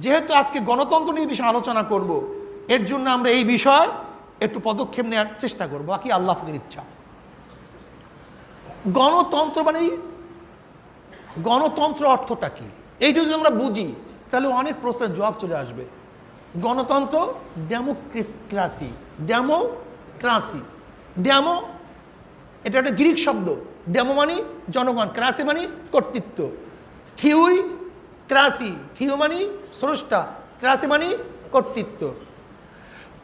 যেহেতু আজকে গণতন্ত্র নিয়ে বিষয়ে আলোচনা করব, এর জন্য আমরা এই বিষয় একটু পদক্ষেপ নেওয়ার চেষ্টা করব, বাকি আল্লাহ পাকের ইচ্ছা। গণতন্ত্র মানে গণতন্ত্র অর্থটা কি, এইটা যদি আমরা বুঝি তাহলে অনেক প্রশ্নের জবাব চলে আসবে। গণতন্ত্র ডেমোক্রেসি, ডেমোক্রাসি, ডেমো এটা একটা গ্রিক শব্দ। ডেমো মানে জনগণ, ক্রাসি মানে কর্তৃত্ব। থিওই ক্রাসি, থিও মানে স্রষ্টা, ক্রাসি মানে কর্তৃত্ব।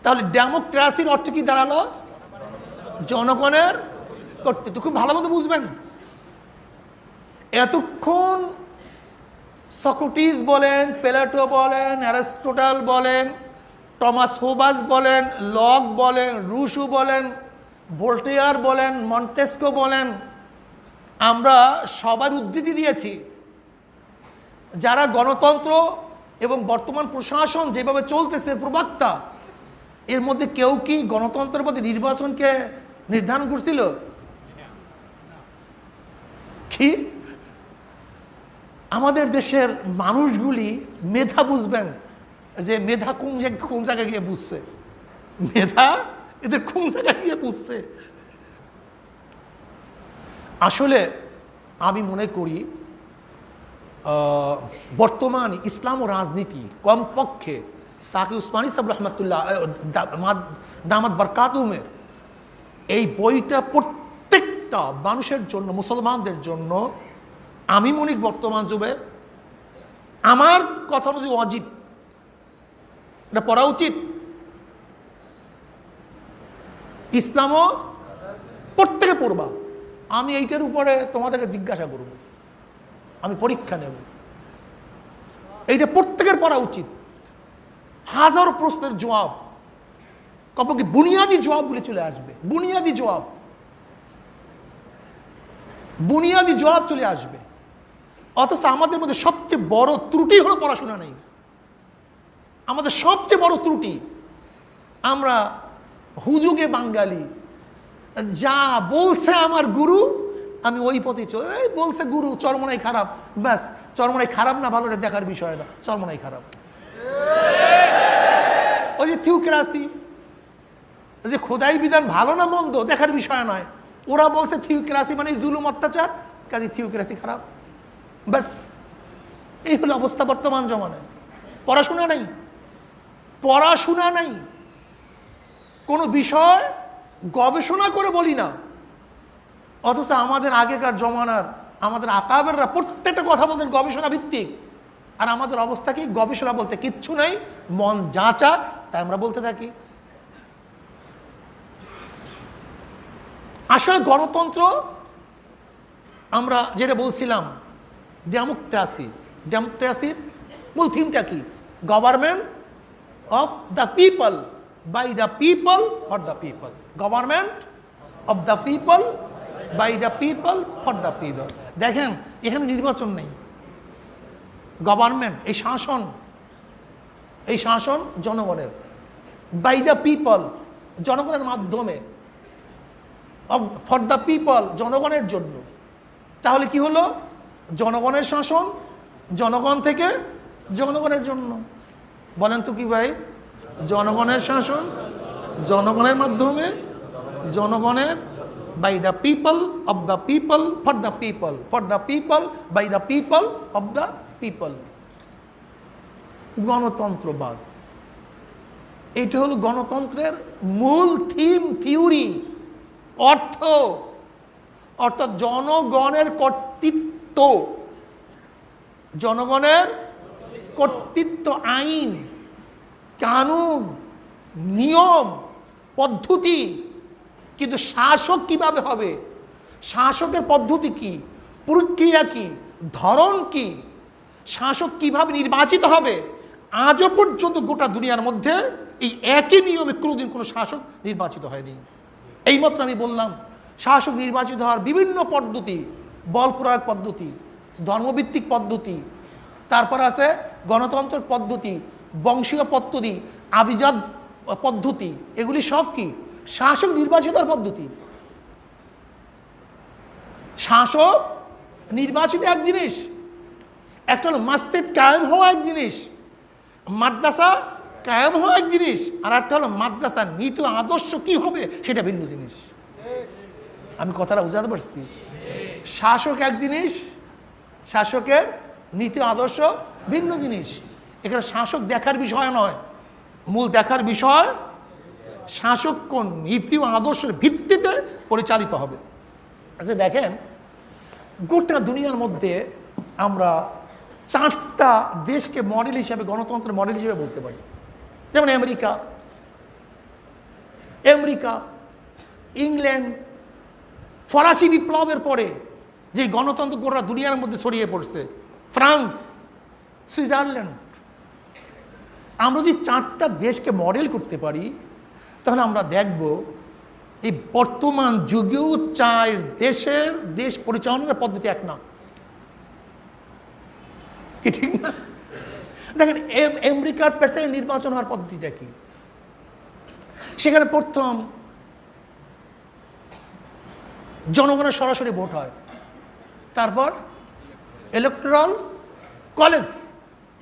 তাহলে ডেমোক্রাসির অর্থ কি দাঁড়ালো? জনগণের কর্তৃত্ব। খুব ভালো মতো বুঝবেন। এতক্ষণ সক্রেটিস বলেন, প্লেটো বলেন, অ্যারিস্টটল বলেন, টমাস হোবাস বলেন, লক বলেন, রুশো বলেন, ভোল্টেয়ার বলেন, মন্টেস্কো বলেন, আমরা সবার উদ্ধৃতি দিয়েছি। যারা গণতন্ত্র এবং বর্তমান প্রশাসন যেভাবে চলতেছে প্রবক্তা, এর মধ্যে কেউ কি গণতন্ত্রের মধ্যে নির্বাচনকে নির্ধারণ করছিল? কি আমাদের দেশের মানুষগুলি মেধা বুঝবেন যে মেধা কোন জায়গায় গিয়ে বুঝছে, মেধা এদের কোন জায়গায় গিয়ে বুঝছে। আসলে আমি মনে করি বর্তমান ইসলাম ও রাজনীতি কমপক্ষে তাকে উসমানী সাহেব রহমতুল্লাহ দামাত বরকাতুমের এই বইটা প্রত্যেকটা মানুষের জন্য, মুসলমানদের জন্য আমি মনে বর্তমান যুগে আমার কথা অনুযায়ী ওয়াজিব, এটা পড়া উচিত। ইসলামও প্রত্যেকে পড়বা। আমি এইটার উপরে তোমাদেরকে জিজ্ঞাসা করব, আমি পরীক্ষা নেব, এইটা প্রত্যেকের পড়া উচিত। হাজারো প্রশ্নের জবাব, কমপক্ষে বুনিয়াদি জবাবগুলি চলে আসবে। বুনিয়াদি জবাব চলে আসবে। অথচ আমাদের মধ্যে সবচেয়ে বড় ত্রুটি হলো পড়াশোনা নেই। আমাদের সবচেয়ে বড় ত্রুটি, আমরা হুজুগে বাঙালি, যা বলছে আমার গুরু আমি ওই পথে চলে, বলছে গুরু চরমনাই খারাপ, ব্যাস চরমনাই খারাপ না ভালো দেখার বিষয় না, চরমনাই খারাপ। ওই যে থিওক্রাসি, যে খোদাই বিধান ভালো না মন্দ দেখার বিষয় নয়, ওরা বলছে থিওক্রাসি মানে জুলুম অত্যাচার, কাজে থিওক্রাসি খারাপ, ব্যাস এই হলো অবস্থা বর্তমান জমানায়। পড়াশোনা নাই, কোনো বিষয় গবেষণা করে বলি না। অথচ আমাদের আগেকার জমানার আমাদের আকাবেররা প্রত্যেকটা কথা বলতেন গবেষণা ভিত্তিক, আর আমাদের অবস্থা কি? গবেষণা বলতে কিচ্ছু নাই, মন যাচা তাই আমরা বলতে থাকি। আসলে গণতন্ত্র আমরা যেটা বলছিলাম ডেমোক্রেসির মূল থিমটা কি? Government of the people, by the people, for the people. Government of the people, by the people, for the people. দেখেন এখানে নির্বাচন নেই। গভর্নমেন্ট এই শাসন জনগণের, বাই দ্য পিপল জনগণের মাধ্যমে, ফর দ্য পিপল জনগণের জন্য। তাহলে কি হলো? জনগণের শাসন, জনগণ থেকে জনগণের জন্য। বলেন তো কি ভাই? জনগণের শাসন জনগণের মাধ্যমে, জনগণের, by the people, of the people, for the people, for the people, by the people, of the people. গণতন্ত্রবাদ, এইটা হলো গণতন্ত্রের মূল থিওরি, অর্থাৎ জনগণের কর্তৃত্ব, জনগণের কর্তৃত্ব, আইন কানুন নিয়ম পদ্ধতি। কিন্তু শাসক কিভাবে হবে, শাসকের পদ্ধতি কি, প্রক্রিয়া কি, ধরন কি, শাসক কিভাবে নির্বাচিত হবে, আজও পর্যন্ত গোটা দুনিয়ার মধ্যে এই একই নিয়মে কোনোদিন কোনো শাসক নির্বাচিত হয়নি। এইমাত্র আমি বললাম শাসক নির্বাচিত হওয়ার বিভিন্ন পদ্ধতি, বল প্রয়োগ পদ্ধতি, ধর্মভিত্তিক পদ্ধতি, তারপর আছে গণতন্ত্রের পদ্ধতি, বংশীয় পদ্ধতি, আভিজাত পদ্ধতি। এগুলি সব কি? শাসক নির্বাচিত হওয়ার পদ্ধতি। শাসক নির্বাচিত এক জিনিস, একটা হলো মসজিদ কায়েম হওয়া এক জিনিস, মাদ্রাসা কায়েম হওয়া এক জিনিস, আর একটা হলো মাদ্রাসার নীতি আদর্শ কি হবে সেটা ভিন্ন জিনিস। আমি কথাটা বুঝাতে পারছি? শাসক এক জিনিস, শাসকের নীতি আদর্শ ভিন্ন জিনিস। এখানে শাসক দেখার বিষয় নয়, মূল দেখার বিষয় শাসক কোন নীতি ও আদর্শের ভিত্তিতে পরিচালিত হবে। আচ্ছা দেখেন, গোটা দুনিয়ার মধ্যে আমরা 4টা দেশকে মডেল হিসেবে, গণতন্ত্রের মডেল হিসেবে বলতে পারি। যেমন আমেরিকা, ইংল্যান্ড, ফরাসি বিপ্লবের পরে যে গণতন্ত্র গোটা দুনিয়ার মধ্যে ছড়িয়ে পড়ছে, ফ্রান্স, সুইজারল্যান্ড। আমরা যদি 4টা দেশকে মডেল করতে পারি তাহলে আমরা দেখব এই বর্তমান যুগেও 4 দেশের দেশ পরিচালনার পদ্ধতি এক না, কি ঠিক না? দেখেন আমেরিকার প্রেসিডেন্ট নির্বাচন হওয়ার পদ্ধতিটা কি? সেখানে প্রথম জনগণের সরাসরি ভোট হয়, তারপর ইলেকটোরাল কলেজ।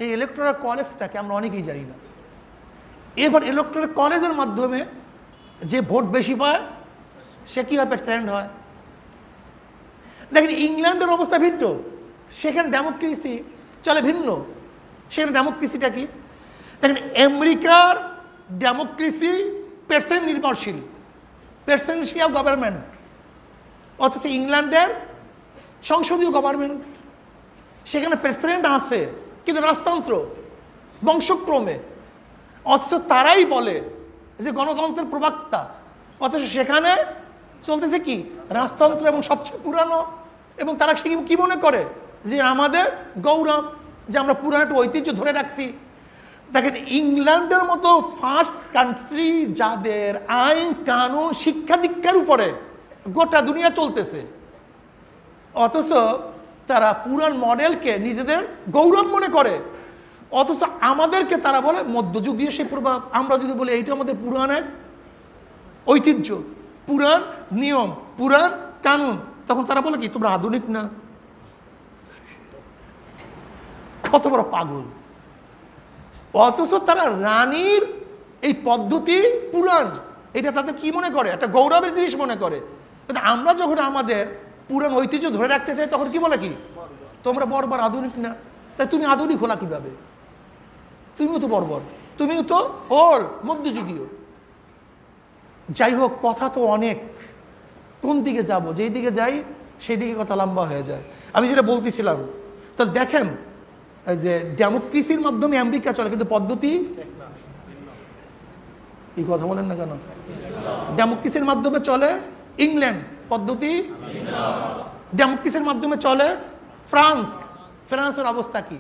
এই ইলেকটোরাল কলেজটাকে আমরা অনেকেই জানি না। এবার ইলেকটোরাল কলেজের মাধ্যমে যে ভোট বেশি পায় সে কি হয়? প্রেসিডেন্ট হয়। দেখেন ইংল্যান্ডের অবস্থা ভিন্ন, সেখানে ডেমোক্রেসি চলে ভিন্ন। সেখানে ডেমোক্রেসিটা কি? দেখেন আমেরিকার ডেমোক্রেসি প্রেসিডেন্ট নির্ভরশীল, প্রেসিডেন্সিয়াল গভর্নমেন্ট, অথচ ইংল্যান্ডের সংসদীয় গভর্নমেন্ট। সেখানে প্রেসিডেন্ট আছে কিন্তু রাজতন্ত্র বংশক্রমে, অথচ তারাই বলে যে গণতন্ত্রের প্রবক্তা, অথচ সেখানে চলতেছে কি? রাজতন্ত্র, এবং সবচেয়ে পুরানো। এবং তারা কি মনে করে যে আমাদের গৌরব, যে আমরা পুরানো একটা ঐতিহ্য ধরে রাখছি। দেখেন ইংল্যান্ডের মতো ফার্স্ট কান্ট্রি যাদের আইন কানুন শিক্ষা দীক্ষার উপরে গোটা দুনিয়া চলতেছে, অথচ তারা পুরান মডেলকে নিজেদের গৌরব মনে করে, অথচ আমাদেরকে তারা বলে মধ্যযুগীয় সেই প্রভাব। আমরা যদি বলি এইটা আমাদের পুরাণ এক ঐতিহ্য, পুরাণ নিয়ম, পুরাণ কানুন, তখন তারা বলে কি তোমরা আধুনিক না। কত বড় পাগল! অথচ তারা রানীর এই পদ্ধতি পুরাণ, এটা তাদের কি মনে করে? একটা গৌরবের জিনিস মনে করে। কিন্তু আমরা যখন আমাদের পুরাণ ঐতিহ্য ধরে রাখতে চাই তখন কি বলে কি তোমরা বর্বর, আধুনিক না। তাই তুমি আধুনিক হলা কিভাবে? তুমিও তো বর্বর, তুমিও তো ওল্ড, মধ্যযুগীয়। যাই হোক, কথা তো অনেক, কোন দিকে যাব? যেই দিকে যাই সেই দিকে কথা লম্বা হয়ে যায়। আমি যেটা বলতেছিলাম, তাহলে দেখেন যে ডেমোক্রেসির মাধ্যমে আমেরিকা চলে, কিন্তু পদ্ধতি এই কথা বলেন না কেন? ডেমোক্রেসির মাধ্যমে চলে ইংল্যান্ড, পদ্ধতি। ডেমোক্রেসির মাধ্যমে চলে ফ্রান্স, ফ্রান্সের অবস্থা কি?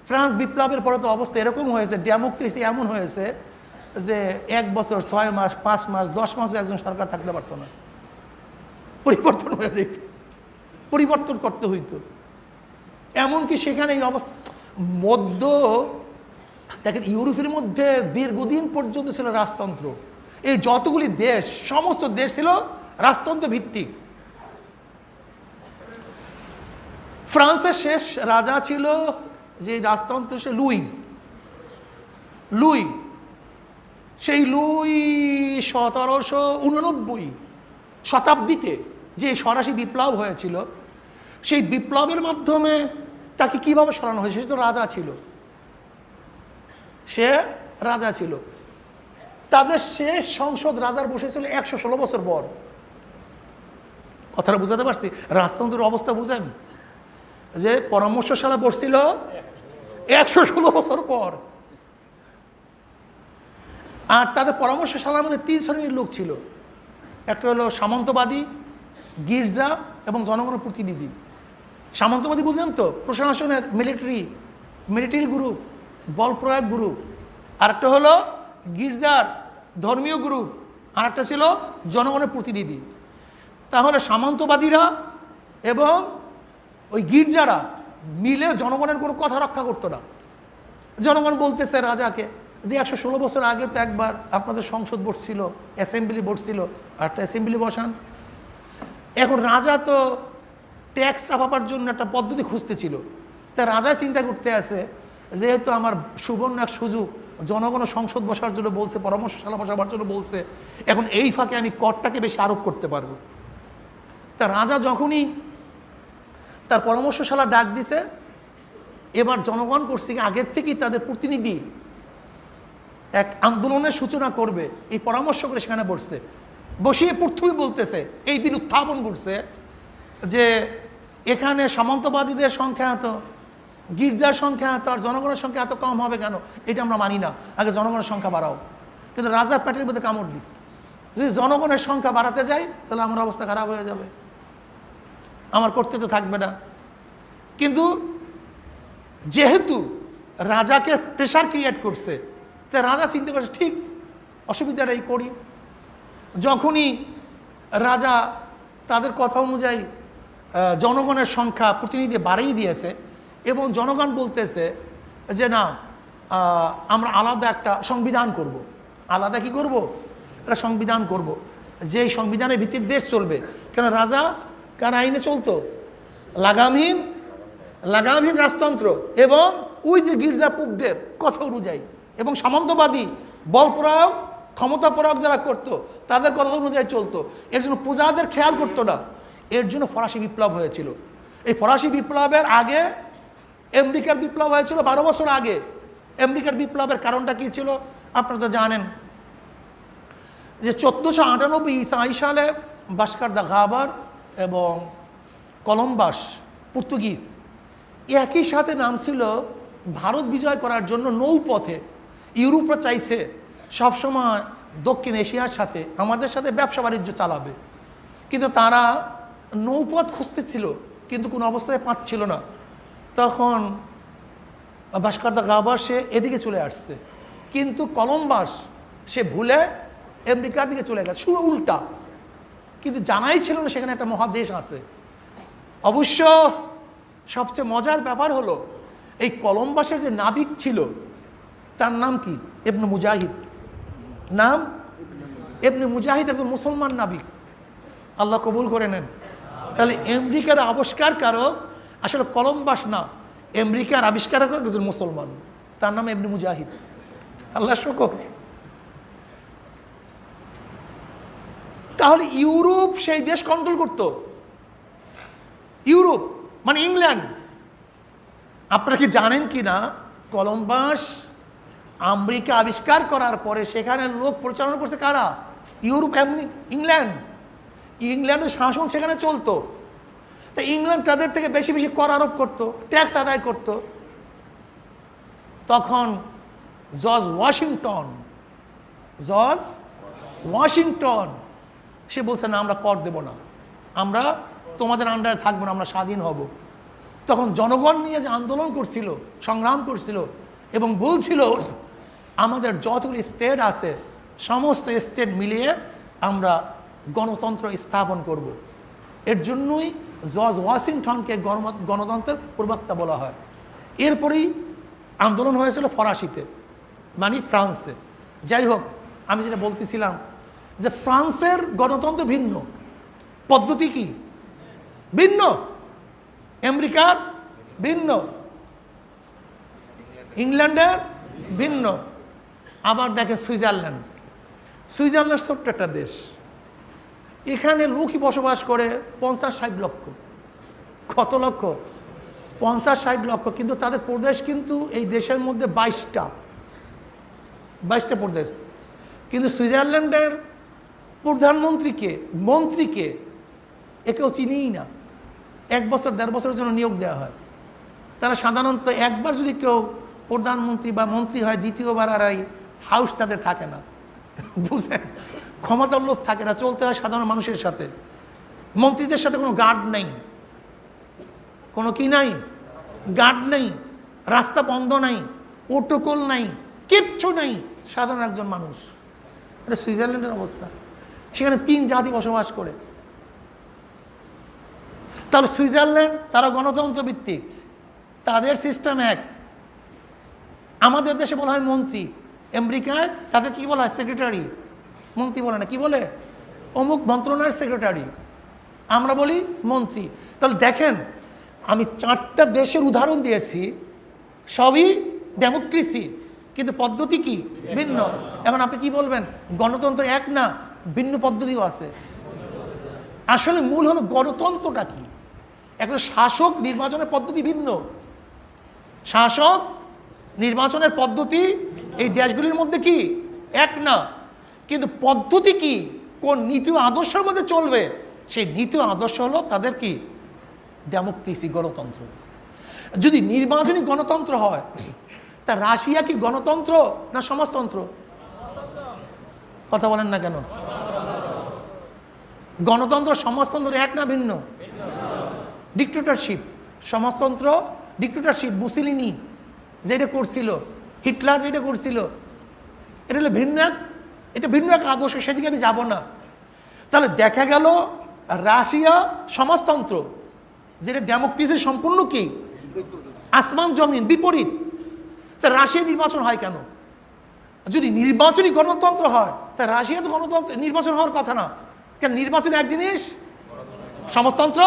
ফ্রান্স বিপ্লবের পরে তো অবস্থা এরকম হয়েছে, ডেমোক্রেসি এমন হয়েছে যে 1 বছর 6 মাস 5 মাস 10 মাস একজন সরকার থাকতে পারতো না, পরিবর্তন হয়ে যেত, পরিবর্তন করতে হইতো। এমনকি সেখানে এই অবস্থা মধ্য দেখেন ইউরোপের মধ্যে দীর্ঘদিন পর্যন্ত ছিল রাজতন্ত্র। এই যতগুলি দেশ, সমস্ত দেশ ছিল রাজতন্ত্র ভিত্তিক। ফ্রান্সের শেষ রাজা ছিল যে রাজতন্ত্র, সে লুই। সেই লুই 1789 শতাব্দীতে যে ফরাসি বিপ্লব হয়েছিল, সেই বিপ্লবের মাধ্যমে তাকে কিভাবে সরানো হয়েছে? সে তো রাজা ছিল, সে রাজা ছিল। তাদের শেষ সংসদ রাজার বসেছিল 116 বছর পর। কথাটা বুঝাতে পারছি? রাজতন্ত্রের অবস্থা বুঝেন যে পরামর্শশালা বসছিল 116 বছর পর। আর তাদের পরামর্শশালার মধ্যে 3 শ্রেণীর লোক ছিল। একটা হলো সামন্তবাদী, গির্জা এবং জনগণের প্রতিনিধি। সামন্তবাদী বুঝলেন তো? প্রশাসনের মিলিটারি গ্রুপ, বল প্রয়োগ গ্রুপ। আর একটা হলো গির্জার ধর্মীয় গ্রুপ, আর একটা ছিল জনগণের প্রতিনিধি। তাহলে সামন্তবাদীরা এবং ওই গির্জারা মিলে জনগণের কোনো কথা রক্ষা করতো না। জনগণ বলতেছে রাজাকে যে 116 বছর আগে তো একবার আপনাদের সংসদ বসছিল, অ্যাসেম্বলি বসছিল, আর একটা অ্যাসেম্বলি বসান। এখন রাজা তো ট্যাক্স চাপাবার জন্য একটা পদ্ধতি খুঁজতেছিল। তা রাজা চিন্তা করতে আছে যেহেতু আমার সুবর্ণ এক সুযোগ, জনগণ সংসদ বসার জন্য বলছে, পরামর্শশালা বসাবার জন্য বলছে, এখন এই ফাঁকে আমি করটাকে বেশি আরোপ করতে পারবো। তা রাজা যখনই তার পরামর্শশালা ডাক দিছে, এবার জনগণ করছে কি আগের থেকেই তাদের প্রতিনিধি এক আন্দোলনের সূচনা করবে, এই পরামর্শ করে সেখানে বসছে। বসিয়ে প্রথমেই বলতেছে, এই বিল উত্থাপন করছে যে এখানে সামন্তবাদীদের সংখ্যা এত, গির্জার সংখ্যা এত, আর জনগণের সংখ্যা এত কম হবে কেন? এটা আমরা মানি না, আগে জনগণের সংখ্যা বাড়াও। কিন্তু রাজার পেটের মধ্যে কামড় দিস, যদি জনগণের সংখ্যা বাড়াতে যাই তাহলে আমার অবস্থা খারাপ হয়ে যাবে, আমার কর্তৃত্ব থাকবে না। কিন্তু যেহেতু রাজাকে প্রেশার ক্রিয়েট করছে, তাই রাজা চিন্তা করছে ঠিক অসুবিধাটাই করি। যখনই রাজা তাদের কথা অনুযায়ী জনগণের সংখ্যা প্রতিনিধি বাড়িয়ে দিয়েছে এবং জনগণ বলতেছে যে না, আমরা আলাদা একটা সংবিধান করব। আলাদা কি করব? একটা সংবিধান করব, যেই সংবিধানের ভিত্তিতে দেশ চলবে। কেন রাজা কার আইনে চলতো? লাগামহীন রাজতন্ত্র এবং ওই যে গির্জাপুকদের কথা অনুযায়ী, এবং সামন্তবাদী বল প্রয়োগ, ক্ষমতা প্রয়োগ যারা করতো তাদের কথা অনুযায়ী চলতো। এর জন্য প্রজাদের খেয়াল করতো না। এর জন্য ফরাসি বিপ্লব হয়েছিল। এই ফরাসি বিপ্লবের আগে আমেরিকার বিপ্লব হয়েছিল 12 বছর আগে। আমেরিকার বিপ্লবের কারণটা কি ছিল আপনারা তো জানেন, যে 1498 ঈসাই সালে ভাস্কো দা গামার এবং কলম্বাস পর্তুগিজ একই সাথে নামছিল ভারত বিজয় করার জন্য নৌপথে। ইউরোপরা চাইছে সবসময় দক্ষিণ এশিয়ার সাথে আমাদের সাথে ব্যবসা বাণিজ্য চালাবে, কিন্তু তারা নৌপথ খুঁজতেছিল কিন্তু কোনো অবস্থায় পাচ্ছিল না। তখন ভাস্কো দা গামার সে এদিকে চলে আসছে, কিন্তু কলম্বাস সে ভুলে আমেরিকার দিকে চলে গেছে, শুরু উল্টা। কিন্তু জানাই ছিল না সেখানে একটা মহাদেশ আছে। অবশ্য সবচেয়ে মজার ব্যাপার হলো এই কলম্বাসের যে নাবিক ছিল তার নাম কি? ইবনে মুজাহিদ। নাম ইবনে মুজাহিদ, একজন মুসলমান নাবিক। আল্লাহ কবুল করে নেন। তাহলে আমেরিকার আবিষ্কারকারক আসলে কলম্বাস না, আমেরিকার আবিষ্কারক একজন মুসলমান, তার নাম ইবনে মুজাহিদ। আল্লাহ শুকর। তাহলে ইউরোপ সেই দেশ কন্ট্রোল করত। ইউরোপ মানে ইংল্যান্ড। আপনারা কি জানেন কি না, কলম্বাস আমেরিকা আবিষ্কার করার পরে সেখানে লোক পরিচালনা করছে কারা? Europe, England. ইংল্যান্ডের শাসন সেখানে চলতো। তা ইংল্যান্ড তাদের থেকে বেশি বেশি কর আরোপ করতো, ট্যাক্স আদায় করত। তখন জর্জ ওয়াশিংটন সে বলছে না, আমরা কর দেব না, আমরা তোমাদের আন্ডারে থাকবো না, আমরা স্বাধীন হব। তখন জনগণ নিয়ে যে আন্দোলন করছিল, সংগ্রাম করছিল এবং বলছিল আমাদের যতগুলি স্টেট আছে সমস্ত স্টেট মিলিয়ে আমরা গণতন্ত্র স্থাপন করব। এর জন্যই জর্জ ওয়াশিংটনকে গণতন্ত্রের প্রবক্তা বলা হয়। এরপরেই আন্দোলন হয়েছিল ফরাসিতে, মানে ফ্রান্সে। যাই হোক, আমি যেটা বলতেছিলাম যে ফ্রান্সের গণতন্ত্র ভিন্ন, পদ্ধতি কি ভিন্ন, আমেরিকার ভিন্ন, ইংল্যান্ডের ভিন্ন। আবার দেখেন সুইজারল্যান্ড ছোট্ট একটা দেশ, এখানে লোকই বসবাস করে 50-60 লক্ষ। কত লক্ষ? 50-60 লক্ষ। কিন্তু তাদের প্রদেশ কিন্তু এই দেশের মধ্যে 22টা প্রদেশ। কিন্তু সুইজারল্যান্ডের মন্ত্রীকে একেও চিনিই না। 1 বছর 1.5 বছরের জন্য নিয়োগ দেওয়া হয়। তারা সাধারণত একবার যদি কেউ প্রধানমন্ত্রী বা মন্ত্রী হয়, দ্বিতীয়বার আর এই হাউস তাদের থাকে না। বুঝলেন? ক্ষমতার লোভ থাকে না, চলতে হয় সাধারণ মানুষের সাথে। মন্ত্রীদের সাথে কোনো গার্ড নেই, কোনো কি নাই, গার্ড নেই, রাস্তা বন্ধ নাই, প্রোটোকল নাই, কিচ্ছু নেই, সাধারণ একজন মানুষ। এটা সুইজারল্যান্ডের অবস্থা। সেখানে 3 জাতি বসবাস করে। তাহলে সুইজারল্যান্ড তারা গণতন্ত্র ভিত্তিক, তাদের সিস্টেম এক। আমাদের দেশে বলা হয় মন্ত্রী, আমেরিকায় তাদের কি বলা হয়? সেক্রেটারি। মন্ত্রী বলে না, কি বলে? অমুক মন্ত্রণালয়ের সেক্রেটারি। আমরা বলি মন্ত্রী। তাহলে দেখেন, আমি 4টা দেশের উদাহরণ দিয়েছি, সবই ডেমোক্রেসি, কিন্তু পদ্ধতি কি ভিন্ন। এখন আপনি কি বলবেন গণতন্ত্র এক না, ভিন্ন পদ্ধতিও আছে? আসলে মূল হলো গণতন্ত্রটা কি। এখন শাসক নির্বাচনের পদ্ধতি ভিন্ন, শাসক নির্বাচনের পদ্ধতি এই দেশগুলির মধ্যে কি এক না, কিন্তু পদ্ধতি কি, কোন নীতি ও আদর্শের মধ্যে চলবে, সেই নীতি ও আদর্শ হলো তাদের কি ডেমোক্রেসি, গণতন্ত্র। যদি নির্বাচনী গণতন্ত্র হয়, তা রাশিয়া কি গণতন্ত্র না সমাজতন্ত্র? কথা বলেন না কেন? গণতন্ত্র সমাজতন্ত্র এক না ভিন্ন? ডিক্টেটরশিপ, সমাজতন্ত্র ডিক্টেটরশিপ, মুসলিনি যেটা করছিল, হিটলার যেটা করছিল, এটা হলো ভিন্ন এক, এটা ভিন্ন এক আদর্শ, সেদিকে আমি যাব না। তাহলে দেখা গেল রাশিয়া সমাজতন্ত্র, যেটা ডেমোক্রেসি সম্পূর্ণ কি আসমান জমিন বিপরীত। তা রাশিয়া নির্বাচন হয় কেন? যদি নির্বাচনী গণতন্ত্র হয়, তা রাশিয়া তো গণতন্ত্র নির্বাচন হওয়ার কথা না কেন? নির্বাচন এক জিনিস, সমাজতন্ত্র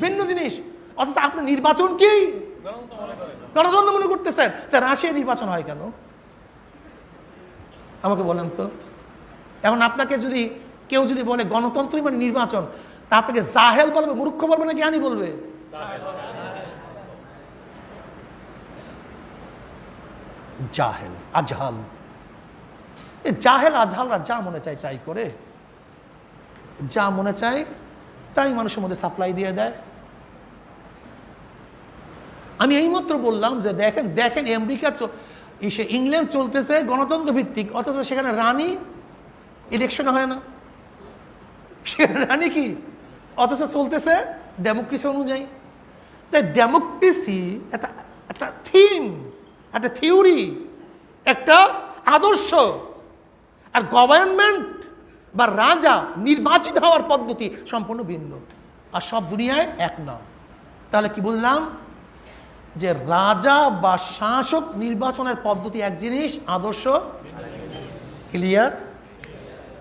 ভিন্ন জিনিস। অথচ আপনি নির্বাচন কি গণতন্ত্র মনে করতেছেন, তা রাশিয়া নির্বাচন হয় কেন আমাকে বলেন তো। এখন আপনাকে যদি কেউ যদি বলে গণতন্ত্রই মানে নির্বাচন, তা আপনাকে জাহেল বলবে, মূর্খ বলবে না জ্ঞানী বলবে? জাহেল আজহাল, এই জাহেল আজহালরা যা মনে চায় তাই করে, যা মনে চায় তাই মানুষের মধ্যে সাপ্লাই দিয়ে দেয়। আমি এইমাত্র বললাম যে দেখেন দেখেন আমেরিকা ইংল্যান্ড চলতেছে গণতন্ত্র ভিত্তিক, অথচ সেখানে রানী ইলেকশন হয় না, সেখানে রানী কি, অথচ চলতেছে ডেমোক্রেসি অনুযায়ী। তাই ডেমোক্রেসি একটা থিম, একটা থিওরি, একটা আদর্শ, আর গভর্নমেন্ট বা রাজা নির্বাচিত হওয়ার পদ্ধতি সম্পূর্ণ ভিন্ন, আর সব দুনিয়ায় এক না। তাহলে কি বললাম যে রাজা বা শাসক নির্বাচনের পদ্ধতি এক জিনিস, আদর্শ ক্লিয়ার?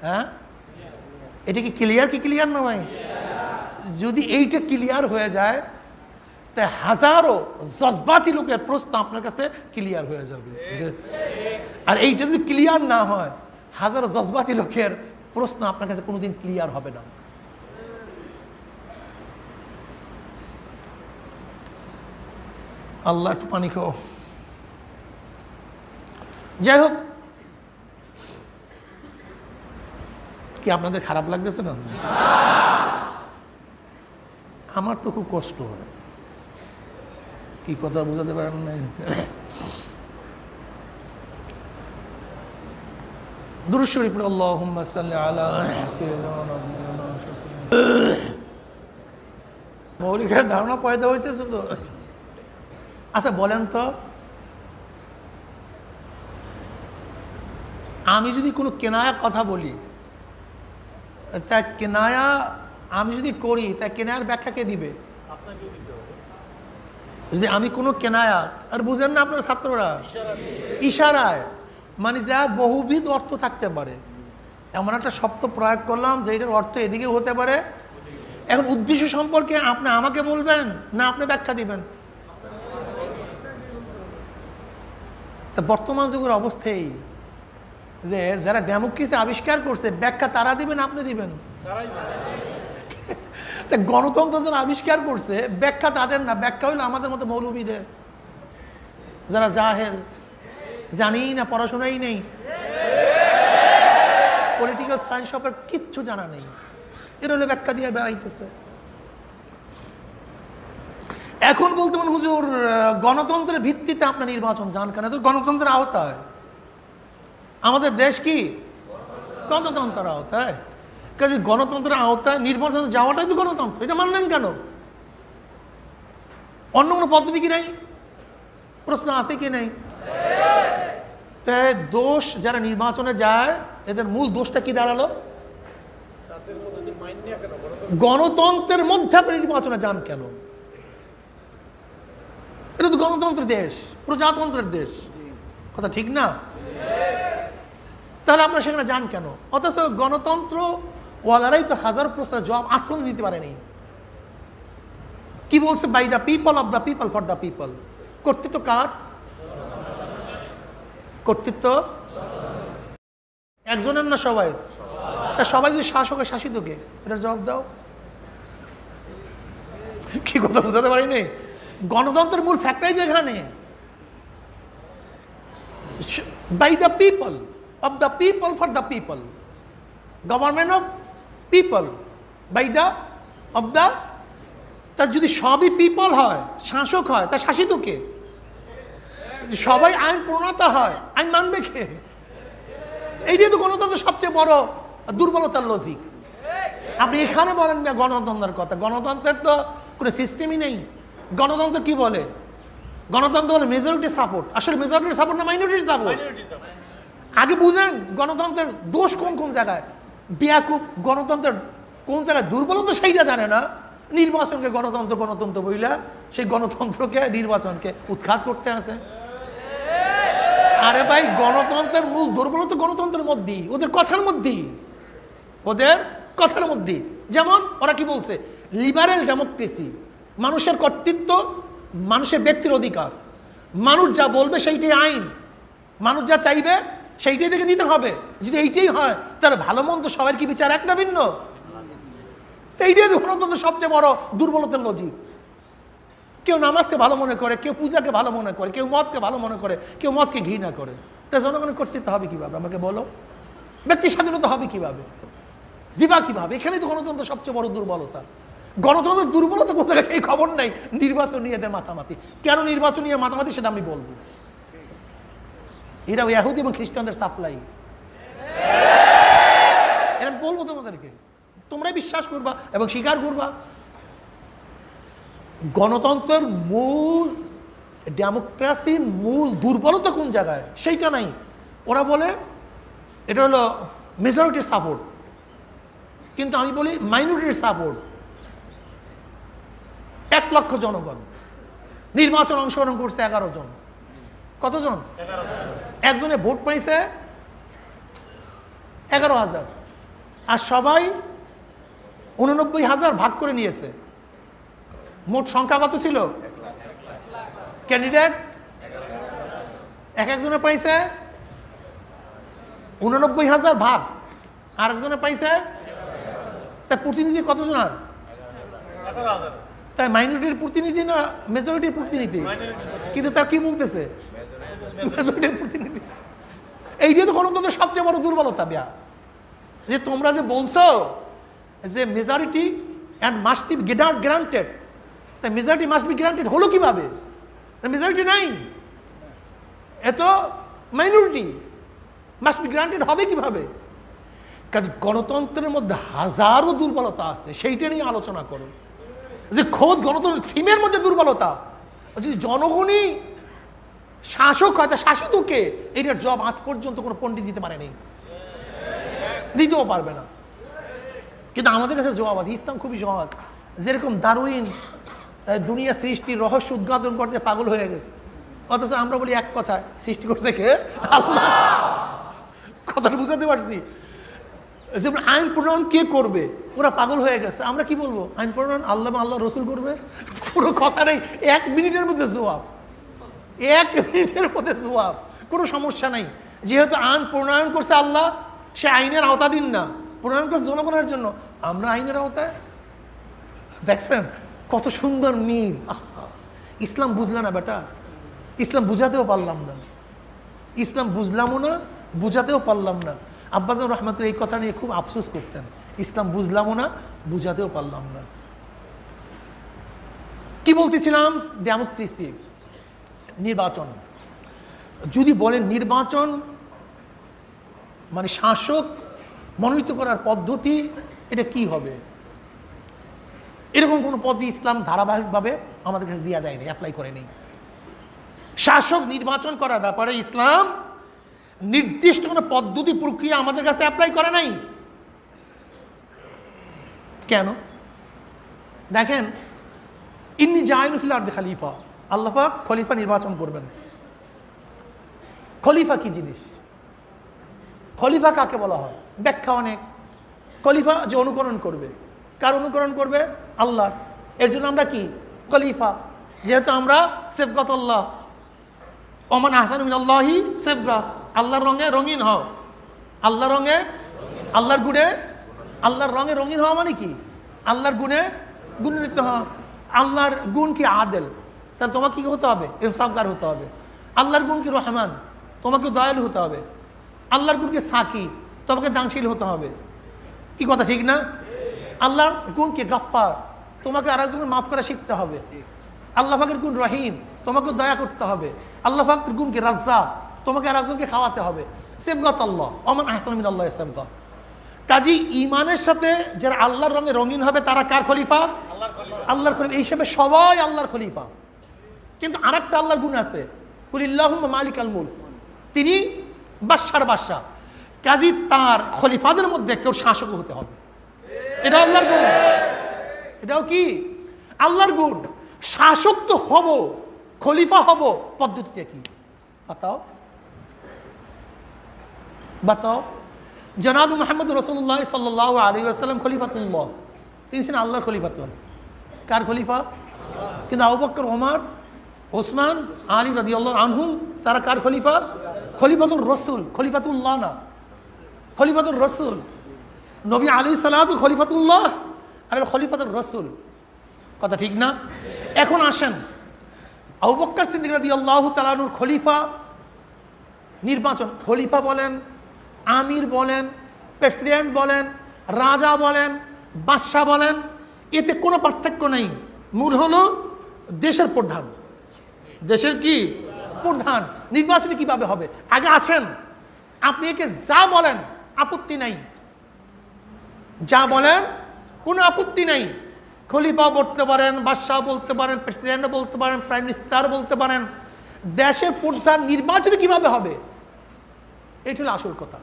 হ্যাঁ, এটা কি ক্লিয়ার কি ক্লিয়ার না ভাই? যদি এইটা ক্লিয়ার হয়ে যায়, তাই হাজারো জজবাতি লোকের প্রশ্ন আপনার কাছে ক্লিয়ার হয়ে যাবে। আর এইটা যদি ক্লিয়ার না হয়, হাজারো জজবাতি লোকের প্রশ্ন আপনার কাছে কোনোদিন ক্লিয়ার হবে না। আল্লাহ একটু পানি খাও। যাই হোক, কি আপনাদের খারাপ লাগতেছে না? আমার তো খুব কষ্ট হয়, কি কথা বোঝাতে পারেন না। দুরূদ শরীফ পড়ে আল্লাহুম্মা সাল্লি আলা সাইয়্যিদিনা। মৌলিকের ধারণা পয়দা হইতেছে তো। আচ্ছা বলেন তো, আমি যদি কোনো কেনায়া কথা বলি, তা কেনায়া আমি যদি করি, তা কেনায়ার ব্যাখ্যা কে দিবে? যদি আমি কোনো কেনায়া, আর বুঝেন না আপনার ছাত্ররা, ইশারায়, মানে যার বহুবিধ অর্থ থাকতে পারে, এমন একটা শব্দ প্রয়োগ করলাম যে এটার অর্থ এদিকেও হতে পারে। এখন উদ্দেশ্য সম্পর্কে আপনি আমাকে বলবেন না আপনি ব্যাখ্যা দিবেন? তা বর্তমান যুগের অবস্থায় যে যারা ডেমোক্রেসি আবিষ্কার করছে, ব্যাখ্যা তারা দিবেন আপনি দিবেন? তা গণতন্ত্র যারা আবিষ্কার করছে, ব্যাখ্যা তাদের না, ব্যাখ্যা হইলো আমাদের মতো মৌলবীদের, যারা জাহেল, জানি না, পড়াশোনাই নেই, পলিটিক্যাল সায়েন্স সম্পর্কে কিচ্ছু জানা নেই, এর হলে ব্যাখ্যা দিয়ে বেড়াইতেছে। এখন বলতে মানে হুজুর গণতন্ত্রের ভিত্তিতে আপনার নির্বাচন যান কেন? তো গণতন্ত্রের আওতায় আমাদের দেশ কি গণতন্ত্রের আওতায়, কাজে গণতন্ত্রের আওতায় নির্বাচন যাওয়াটাই তো গণতন্ত্র, এটা মানলেন কেন? অন্য কোনো পদ্ধতি কি নাই? প্রশ্ন আছে কি নেই? তাই দোষ যারা নির্বাচনে যায়, এদের মূল দোষটা কি দাঁড়ালো? গণতন্ত্রের মধ্যে আপনি নির্বাচনে যান কেন? এটা তো গণতন্ত্রের দেশ, প্রজাতন্ত্রের দেশ, কথা ঠিক না? তাহলে আপনারা সেখানে যান কেন? অথচ গণতন্ত্র ওয়ালারাই তো হাজার প্রশ্নের জবাব আসমান দিতে পারেনি। কি বলছে? By the people, of the people, for the people. কর্তৃত্ব কার? কর্তৃত্ব একজনের না সবাই? তা সবাই যদি শাসক শাসিত কে? এটা জবাব দাও। কি কথা বুঝাতে পারিনি? গণতন্ত্রের মূল ফ্যাক্টরি যেখানে by the people, of the people, for the people, government of people, by the, of the. তার যদি সবই পিপল হয়, শাসক হয়, তা শাসিত কে? সবাই আইন প্রণেতা হয়, আইন মানবে কে? এইটাই তো গণতন্ত্রের সবচেয়ে বড় দুর্বলতার লজিক। আপনি এখানে বলেন না গণতন্ত্রের কথা, গণতন্ত্রের তো কোনো সিস্টেমই নেই। গণতন্ত্র কি বলে? গণতন্ত্র বলে মেজরিটি সাপোর্ট। আসলে মেজরিটির সাপোর্ট না মাইনরিটির সাপোর্ট? আগে বুঝেন গণতন্ত্রের দোষ কোন কোন জায়গায়। বেয়াকুব গণতন্ত্রের কোন জায়গায় দুর্বলতা সেইটা জানে না। নির্বাচনকে গণতন্ত্র গণতন্ত্র বইলা সেই গণতন্ত্রকে নির্বাচনকে উৎখাত করতে আছে। আরে ভাই, গণতন্ত্রের মূল দুর্বলতা গণতন্ত্রের মধ্যেই, ওদের কথার মধ্যেই, ওদের কথার মধ্যেই। যেমন ওরা কি বলছে, লিবারেল ডেমোক্রেসি, মানুষের কর্তৃত্ব, মানুষের ব্যক্তির অধিকার, মানুষ যা বলবে সেইটাই আইন, মানুষ যা চাইবে সেইটাই থেকে দিতে হবে। যদি এইটাই হয় তাহলে ভালো মন্দ সবার কি বিচার এক না ভিন্ন? এইটাই গণতন্ত্রের সবচেয়ে বড় দুর্বলতার লজিক। কেউ নামাজকে ভালো মনে করে, কেউ পূজাকে ভালো মনে করে, কেউ মদকে ভালো মনে করে, কেউ মদকে ঘৃণা করে। তা জনগণের কর্তৃত্ব হবে কিভাবে আমাকে বলো? ব্যক্তি স্বাধীনতা হবে কিভাবে? দিবা কিভাবে? এখানেই তো গণতন্ত্রের সবচেয়ে বড় দুর্বলতা। গণতন্ত্রের দুর্বলতা কোথায় সেই খবর নাই। নির্বাচন নিয়ে এদের মাতামাতি। কেন নির্বাচন নিয়ে মাতামাতি সেটা আমি বলবো। এরা ইহুদি এবং খ্রিস্টানদের সাপ্লাই। এরা বলবো তোমাদেরকে, তোমরাই বিশ্বাস করবা এবং স্বীকার করবা। গণতন্ত্রের মূল, ডেমোক্রেসির মূল দুর্বলতা কোন জায়গায় সেইটা নাই। ওরা বলে এটা হলো মেজরিটির সাপোর্ট, কিন্তু আমি বলি মাইনরিটির সাপোর্ট। 1 লক্ষ জনগণ নির্বাচন অংশগ্রহণ করছে 11 জন। কতজন? 11 একজনে ভোট পাইছে 11,000, আর সবাই 89,000 ভাগ করে নিয়েছে। মোট সংখ্যা কত ছিল ক্যান্ডিডেট? একজনে পাইছে 89,000 ভাগ, আর একজনে পাইছে, তা প্রতিনিধি কতজন? আর তাই মাইনরিটির প্রতিনিধি না মেজরিটির প্রতিনিধি? কিন্তু তার কি বলতেছে? মেজরিটির প্রতিনিধি। এইটাই তো গণতন্ত্রের সবচেয়ে বড় দুর্বলতা। বিয়া যে তোমরা যে বলছো যে majority and must be granted, তাই মেজরিটি মাস্ট বি গ্রান্টেড হলো কিভাবে? মেজরিটি নাই, এত মাইনরিটি মাস্ট বি গ্রান্টেড হবে কিভাবে? কাজে গণতন্ত্রের মধ্যে হাজারো দুর্বলতা আছে, সেইটা নিয়ে আলোচনা করো। যে খোদ গণতন্ত্রের থিমের মধ্যে দুর্বলতা। যদি জনগণই শাসক হয় তা শাসিত কে? এইটার জব আজ পর্যন্ত কোনো পণ্ডিত দিতে পারেনি, দিতেও পারবে না। কিন্তু আমাদের কাছে জবাব আছে। ইসলাম খুবই সহজ। যেরকম দারুইন দুনিয়া সৃষ্টির রহস্য উদ্ঘাটন করতে পাগল হয়ে গেছে, অথচ আমরা বলি এক কথা, সৃষ্টি করছে কে? আল্লাহ। কথাটা বুঝাতে পারছি? যেমন আইন প্রণয়ন কে করবে, ওরা পাগল হয়ে গেছে। আমরা কি বলবো? আইন প্রণয়ন আল্লাহ বা আল্লাহ রসুল করবে। কোনো কথা নেই, 1 মিনিটের মধ্যে জবাব, 1 মিনিটের মধ্যে জবাব, কোনো সমস্যা নেই। যেহেতু আইন প্রণয়ন করছে আল্লাহ, সে আইনের আওতাধীন না, প্রণয়ন করছে জনগণের জন্য, আমরা আইনের আওতায়। দেখছেন কত সুন্দর মিল। ইসলাম বুঝলে না বেটা, ইসলাম বুঝাতেও পারলাম না, ইসলাম বুঝলামও না, বুঝাতেও পারলাম না। আব্বাজান রহমাতুল্লাহ এই কথা নিয়ে খুব আফসোস করতেন, ইসলাম বুঝলামও না, বুঝাতেও পারলাম না। কি বলতেছিলাম? ডেমোক্রেসি, নির্বাচন। যদি বলেন নির্বাচন মানে শাসক মনোনীত করার পদ্ধতি, এটা কি হবে? এরকম কোনো পদ্ধতি ইসলাম ধারাবাহিকভাবে আমাদের কাছে দেওয়া দেয়নি, অ্যাপ্লাই করেনি। শাসক নির্বাচন করার ব্যাপারে ইসলাম নির্দিষ্ট কোনো পদ্ধতি প্রক্রিয়া আমাদের কাছে অ্যাপ্লাই করে নাই। কেন? দেখেন, ইন্নী জাইলু ফিল আরদি খলিফা, আল্লাহ পাক খলিফা নির্বাচন করবেন। খলিফা কি জিনিস? খলিফা কাকে বলা হয়? ব্যাখ্যা অনেক। খলিফা যে অনুকরণ করবে, কার অনুকরণ করবে? আল্লাহ। এর জন্য আমরা কি খলিফা, যেহেতু আমরা সেফগাতুল্লাহ, ওমান আহসানু মিনাল্লাহি সেফগা, আল্লাহর রঙে রঙিন হও। আল্লাহর রঙে, আল্লাহর গুণে, আল্লাহর রঙে রঙিন হওয়া মানে কি? আল্লাহর গুণে গুণান্বিত হওয়া। আল্লাহর গুণ কি আদেল, তাহলে তোমাকে কি হতে হবে? ইনসাফগার হতে হবে। আল্লাহর গুণ কি রহমান, তোমাকে দয়ালু হতে হবে। আল্লাহর গুণ কি সাকি, তোমাকে দানশীল হতে হবে। কি কথা ঠিক না? আল্লাহর গুণ কি গাফফার, তোমাকে আরেকজনকে মাফ করা শিখতে হবে। আল্লাহ পাকের গুণ রহিম, তোমাকে দয়া করতে হবে। আল্লাহ পাকের গুণ কি রাজ্জাক, তোমাকে আরেকজনকে খাওয়াতে হবে। সিবগাত আল্লাহ, ওমান আহসানু মিনাল্লাহি সিবগা। কাজী ইমানের সাথে যারা আল্লাহর রঙে রঙিন হবে তারা কার খলিফা? আল্লাহর খলিফা। এই হিসাবে সবাই আল্লাহর খলিফা। কিন্তু আরেকটা আল্লাহর গুণ আছে, কুলিল্লাহুম্মা মালিকাল মুলক, তিনি বাদশার বাদশা। কাজী তার খলিফাদের মধ্যে কেউ শাসক হতে হবে। এটা আল্লাহর গুণ। এটাও কি আল্লাহর গুণ? শাসক তো হব, খলিফা হব, পদ্ধতিটা কি বাতাও? বাতাও। জনাব মুহাম্মদ রাসূলুল্লাহ সাল্লাল্লাহু আলাইহি ওয়াসাল্লাম খলিফাতুল্লাহ, তিনি ছিলেন আল্লাহর খলিফাতুল্লাহ। কার খলিফা? কিন্তু আবু বকর, ওমর, ওসমান, আলী রাদিয়াল্লাহু আনহুম তারা কার খলিফা? খলিফাতুর রাসূল, খলিফাতুল্লাহ না, খলিফাতুর রাসূল। নবী আলাইহিস সালাতু খলিফাতুল্লাহ আর খলিফাতুর রাসূল। কথা ঠিক না? এখন আসেন, আবু বকর সিদ্দিক রাদিয়াল্লাহু তাআলা আনহুর খলিফা নির্বাচন, খলিফা বলেন, আমির বলেন, প্রেসিডেন্ট বলেন, রাজা বলেন, বাদশাহ বলেন, এতে কোনো পার্থক্য নেই। মূল হলো দেশের প্রধান। দেশের কি প্রধান? নির্বাচনে কিভাবে হবে? আগে আসেন, আপনি একে যা বলেন আপত্তি নাই, যা বলেন কোনো আপত্তি নাই। খলিফা বলতে পারেন, বাদশাহ বলতে পারেন, প্রেসিডেন্ট বলতে পারেন, প্রাইম মিনিস্টার বলতে পারেন। দেশের প্রধান নির্বাচনে কিভাবে হবে, এটা হলো আসল কথা।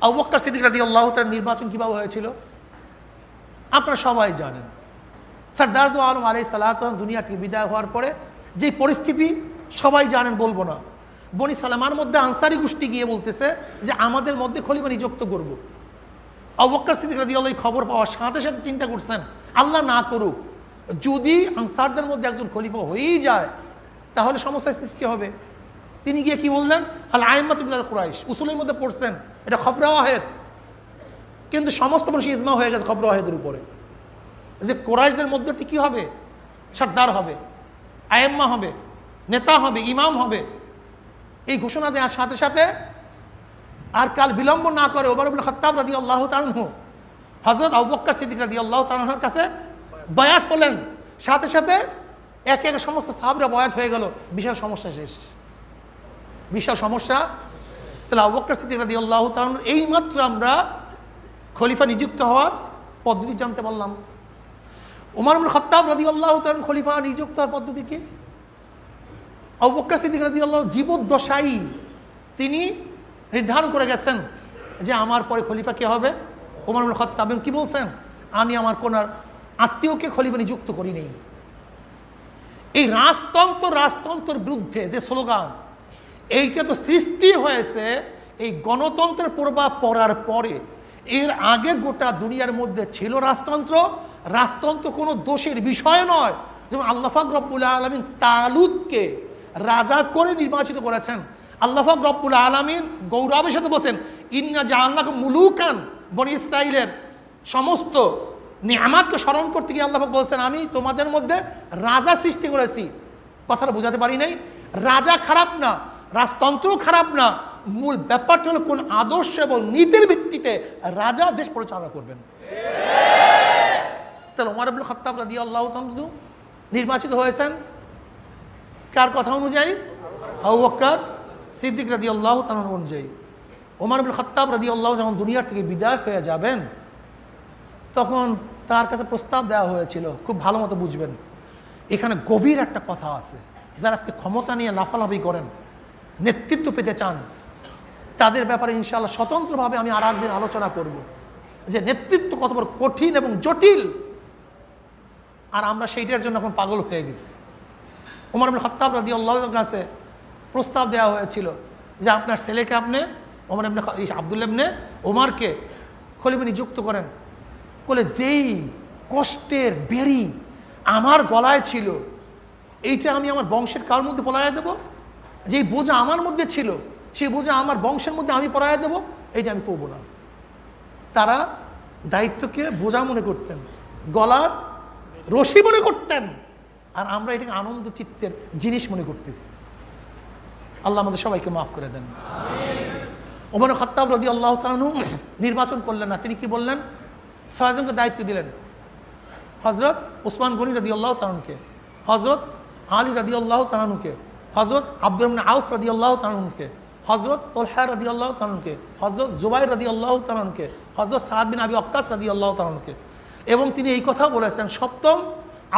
আবু বকর সিদ্দিক রাদিয়াল্লাহু তাআলা নির্বাচন কিভাবে হয়েছিল আপনারা সবাই জানেন। সরদার দু আলম আলাইহিস সালাতু দুনিয়া থেকে বিদায় হওয়ার পরে যে পরিস্থিতি সবাই জানেন, বলবো না। বনি সালামার মধ্যে আনসারি গোষ্ঠী গিয়ে বলতেছে যে আমাদের মধ্যে খলিফা নিযুক্ত করব। আবু বকর সিদ্দিক রাদিয়াল্লাহু এই খবর পাওয়ার সাথে সাথে চিন্তা করছেন, আল্লাহ না করুক যদি আনসারদের মধ্যে একজন খলিফা হয়েই যায় তাহলে সমস্যার সৃষ্টি হবে। তিনি গিয়ে কি বললেন? আল আইম্মাতু মিনাল কুরাইশ, উসুলের মধ্যে পড়ছেন, এটা খবর ওয়াহিদ, কিন্তু সমস্ত মানুষ ইজমা হয়ে গেছে খবর ওয়াহিদের উপরে যে কুরাইশদের মধ্যে কি হবে? সর্দার হবে, আইম্মা হবে, নেতা হবে, ইমাম হবে। এই ঘোষণা দেওয়ার সাথে সাথে আর কাল বিলম্ব না করে ওমর ইবনে খাত্তাব রাদিয়াল্লাহু তাআলা আনহু হযরত আবু বকর সিদ্দিক রাদিয়াল্লাহু তাআলা আনহুর কাছে বায়াত হলেন। সাথে সাথে একে একে সমস্ত সাহাবীরা বায়াত হয়ে গেল। বিশাল সমস্যা শেষ, বিশাল সমস্যা। তাহলে আবু বকর সিদ্দিক রাদিয়াল্লাহু তাআলা এইমাত্র আমরা খলিফা নিযুক্ত হওয়ার পদ্ধতি জানতে পারলাম। ওমর ইবনে খাত্তাব রাদিয়াল্লাহু তাআলা খলিফা নিযুক্ত হওয়ার পদ্ধতি কি? আবু বকর সিদ্দিক রাদিয়াল্লাহু জীবদ্দশায় তিনি নির্ধারণ করে গেছেন যে আমার পরে খলিফা কে হবে? ওমর ইবনে খাত্তাব। কি বলছেন? আমি আমার কোন আত্মীয়কে খলিফা নিযুক্ত করি নেই। এই রাজতন্ত্রের বিরুদ্ধে যে স্লোগান, এইটা তো সৃষ্টি হয়েছে এই গণতন্ত্রের প্রভাব পড়ার পরে। এর আগে গোটা দুনিয়ার মধ্যে ছিল রাজতন্ত্র। রাজতন্ত্র কোনো দোষের বিষয় নয়। যেমন আল্লাহ পাক রব্বুল আলামিন তালুতকে রাজা করে নির্বাচিত করেছেন। আল্লাহ পাক রব্বুল আলামিন গৌরবের সাথে বলছেন, ইন্না জাআলনাকুম মুলুকান, বনি ইসরাইলের সমস্ত নিয়ামতকে স্মরণ করতে গিয়ে আল্লাহ পাক বলছেন আমি তোমাদের মধ্যে রাজা সৃষ্টি করেছি। কথাটা বোঝাতে পারি নাই? রাজা খারাপ না, রাজতন্ত্র খারাপ না, মূল ব্যাপারটা হলো কোন আদর্শ এবং নীতির ভিত্তিতে রাজা দেশ পরিচালনা করবেন। তাহলে ওমর ইবনে খাত্তাব রাদিয়াল্লাহু তাআলা নির্বাচিত হয়েছেন কার কথা অনুযায়ী? আবু বকর সিদ্দিক রাদিয়াল্লাহু তাআলা অনুযায়ী। ওমর ইবনে খাত্তাব রাদিয়াল্লাহু যখন দুনিয়ার থেকে বিদায় হয়ে যাবেন তখন তার কাছে প্রস্তাব দেওয়া হয়েছিল। খুব ভালো মতো বুঝবেন, এখানে গভীর একটা কথা আছে। যারা আজকে ক্ষমতা নিয়ে লাফালাফি করেন, নেতৃত্ব পেতে চান, তাদের ব্যাপারে ইনশাআল্লাহ স্বতন্ত্রভাবে আমি আর একদিন আলোচনা করব যে নেতৃত্ব কত বড় কঠিন এবং জটিল। আর আমরা সেইটার জন্য এখন পাগল হয়ে গেছি। ওমর ইবনে খাত্তাব রাদিয়াল্লাহু তাআলার কাছে প্রস্তাব দেওয়া হয়েছিল যে আপনার ছেলেকে আপনি ওমর ইবনে আব্দুল্লাহ ইবনে ওমরকে খলিফা নিযুক্ত করেন। বলে যেই কষ্টের বেরি আমার গলায় ছিল, এইটা আমি আমার বংশের কার মধ্যে পলাইয়া দেব? যেই বোঝা আমার মধ্যে ছিল সে বোঝা আমার বংশের মধ্যে আমি পড়াইয়া দেবো, এইটা আমি করবো না। তারা দায়িত্বকে বোঝা মনে করতেন, গলার রশি মনে করতেন, আর আমরা এটাকে আনন্দ চিত্তের জিনিস মনে করতেছি। আল্লাহ আমাদের সবাইকে মাফ করে দেন। ওমর খাত্তাব রাদিয়াল্লাহু তাআলা আনহু নির্বাচন করলেন না, তিনি কি বললেন? 6 জনকে দায়িত্ব দিলেন। হযরত ওসমান গনি রাদিয়াল্লাহু তাআলা আনহুকে, হযরত আলী রাদিয়াল্লাহু তাআলা আনহুকে, হযরত আব্দুর রহমান আউফ রাদিয়াল্লাহু তাআলা আনহুকে, হযরত তালহা রাদিয়াল্লাহু তাআলা আনহুকে, হযরত জুবাইর রাদিয়াল্লাহু তাআলা আনহুকে, হযরত সাদ বিন আবি ওয়াক্কাস রাদিয়াল্লাহু তাআলা আনহুকে। এবং তিনি এই কথা বলেছেন, সপ্তম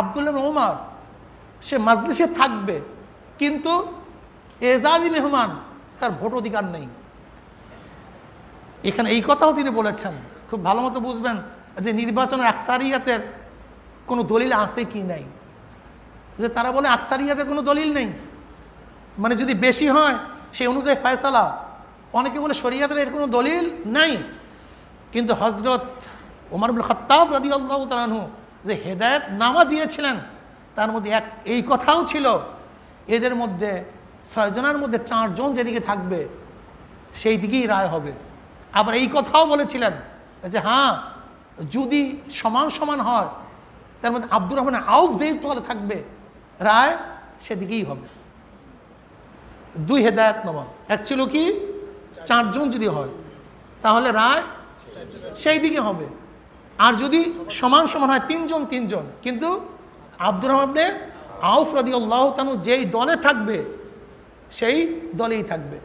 আব্দুল্লাহ বিন ওমর সে মাজলিসে থাকবে, কিন্তু এজাজি মেহমান, তার ভোট অধিকার নেই। এখানে এই কথাও তিনি বলেছেন, খুব ভালো মতো বুঝবেন যে নির্বাচনের আকসারিয়াতের কোনো দলিল আছে কি নাই। যে তারা বলে আকসারিয়াতের কোনো দলিল নেই, মানে যদি বেশি হয় সেই অনুযায়ী ফয়সালা। অনেকে বলে শরিয়াতের এর কোনো দলিল নাই। কিন্তু হযরত ওমর ইবনে খাত্তাব রাদিয়াল্লাহু তাআলা আনহু যে হেদায়েত নামা দিয়েছিলেন, তার মধ্যে এই কথাও ছিল, এদের মধ্যে 6 জনের মধ্যে 4 জন যেদিকে থাকবে সেই দিকেই রায় হবে। আবার এই কথাও বলেছিলেন যে হ্যাঁ, যদি সমান সমান হয়, তার মধ্যে আব্দুর রহমান আউফ যেই তলে থাকবে, রায় সেদিকেই হবে। 2 হেদায়েত নামা, এক ছিল কি 4 জন যদি হয় তাহলে রায় সেই দিকে হবে, আর যদি সমান সমান হয় 3 জন 3 জন, কিন্তু আব্দুর রহমান আউফ রাদিয়াল্লাহু তাআলা যেই দলে থাকবে সেই দলেই থাকবে।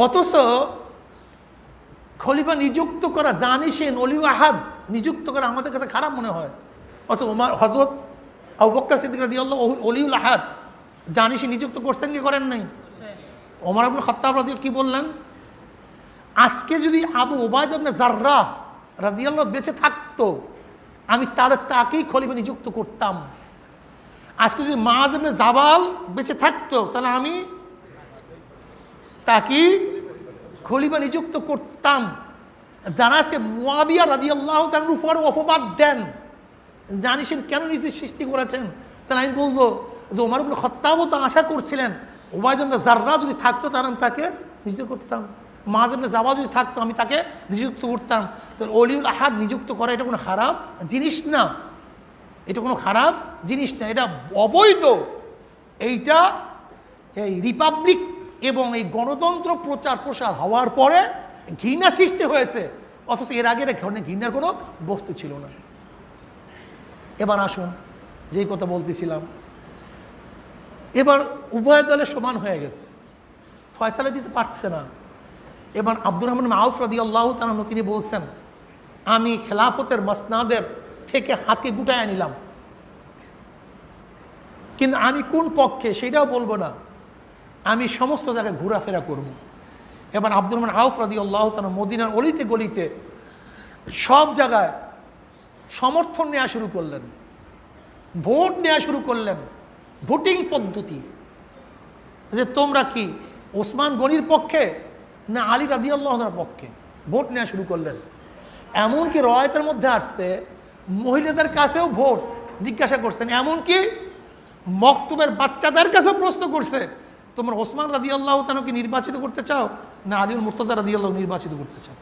অথচ খলিফা নিযুক্ত করা, জানিসেন ওলি আহাদ নিযুক্ত করা আমাদের কাছে খারাপ মনে হয়। অথচ ওমর হযরত আবু বকর সিদ্দিক রাদিয়াল্লাহু ওলিউল আহাদ জানিসে নিযুক্ত করছেন কি করেন নাই? ওমর ইবনে খাত্তাব রাদিয়াল্লাহু কি বললেন? আজকে যদি আবু উবাইদা ইবনে জাররাহ রাদিয়াল্লাহু বেঁচে থাকতো, আমি তাকেই খলিফা নিযুক্ত করতাম। আজকে যদি মুআয ইবনে জাবাল বেঁচে থাকতো, তাহলে আমি তাকেই খলিফা নিযুক্ত করতাম। যারা আজকে মুআবিয়া রাদিয়াল্লাহু তাআলার উপর অপবাদ দেন, জানিসেন কেন নিজে সৃষ্টি করেছেন, তাহলে আমি বলবো যে ওমর ইবনে খাত্তাবও তো আশা করছিলেন উবাইদা ইবনে জাররাহ যদি থাকতো তাহলে আমি তাকে নিযুক্ত করতাম, মুআয ইবনে জাবাল যদি থাকতো আমি তাকে নিযুক্ত করতাম। তো ওলিউল আহাদ নিযুক্ত করা এটা কোনো খারাপ জিনিস না, এটা কোনো খারাপ জিনিস না, এটা অবৈধ। এইটা এই রিপাবলিক এবং এই গণতন্ত্র প্রচার প্রসার হওয়ার পরে ঘৃণা সৃষ্টি হয়েছে, অথচ এর আগে ঘৃণার কোনো বস্তু ছিল না। এবার আসুন, যেই কথা বলতেছিলাম, এবার উভয় দলে সমান হয়ে গেছে, ফয়সালা দিতে পারছে না। এবার আব্দুর রহমান আউফ রাদিয়াল্লাহু তাআলা তিনি বলছেন, আমি খেলাফতের মসনাদের থেকে হাতকে গুটায় নিলাম, কিন্তু আমি কোন পক্ষে সেটাও বলবো না, আমি সমস্ত জায়গায় ঘোরাফেরা করব। এবার আব্দুর রহমান আউফ রাদিয়াল্লাহু তাআলা মদিনার অলিতে গলিতে সব জায়গায় সমর্থন নেওয়া শুরু করলেন, ভোট নেওয়া শুরু করলেন, ভোটিং পদ্ধতি, যে তোমরা কি ওসমান গনির পক্ষে না আলী রাদিয়াল্লাহু তাআলার পক্ষে, ভোট নেওয়া শুরু করলেন। এমনকি রওয়ায়াতের মধ্যে আসছে মহিলাদের কাছেও ভোট জিজ্ঞাসা করছেন, এমনকি মকতুবের বাচ্চাদের কাছেও প্রশ্ন করছে, তোমরা ওসমান রাদিয়াল্লাহু তাআলাকে নির্বাচিত করতে চাও না আলীউল মুর্তজা রাদিয়াল্লাহু নির্বাচিত করতে চাও?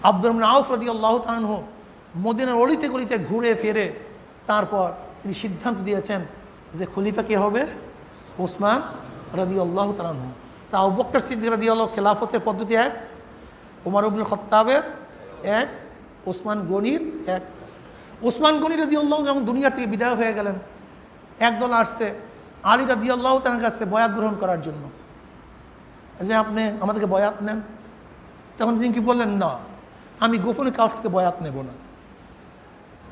আব্দুর রহমান আউফ রাদিয়াল্লাহু তাআলা মদিনার অলিতে গলিতে ঘুরে ফিরে তারপর তিনি সিদ্ধান্ত দিয়েছেন যে খলিফা কে হবে? ওসমান রাদিয়াল্লাহু তাআলা। তা আবু বকর সিদ্দিক রাদিয়াল্লাহু খেলাফতের পদ্ধতি এক, ওমর ইবনে খাত্তাবের এক, ওসমান গনির এক। ওসমান গনি রাদিয়াল্লাহু যখন দুনিয়া থেকে বিদায় হয়ে গেলেন, একদল আসছে আলী রাদিয়াল্লাহু তাআলার কাছে বয়াত গ্রহণ করার জন্য, যে আপনি আমাদেরকে বয়াত নেন। তখন তিনি কি বললেন, না, আমি গোপনে কারোর থেকে বয়াত নেব না,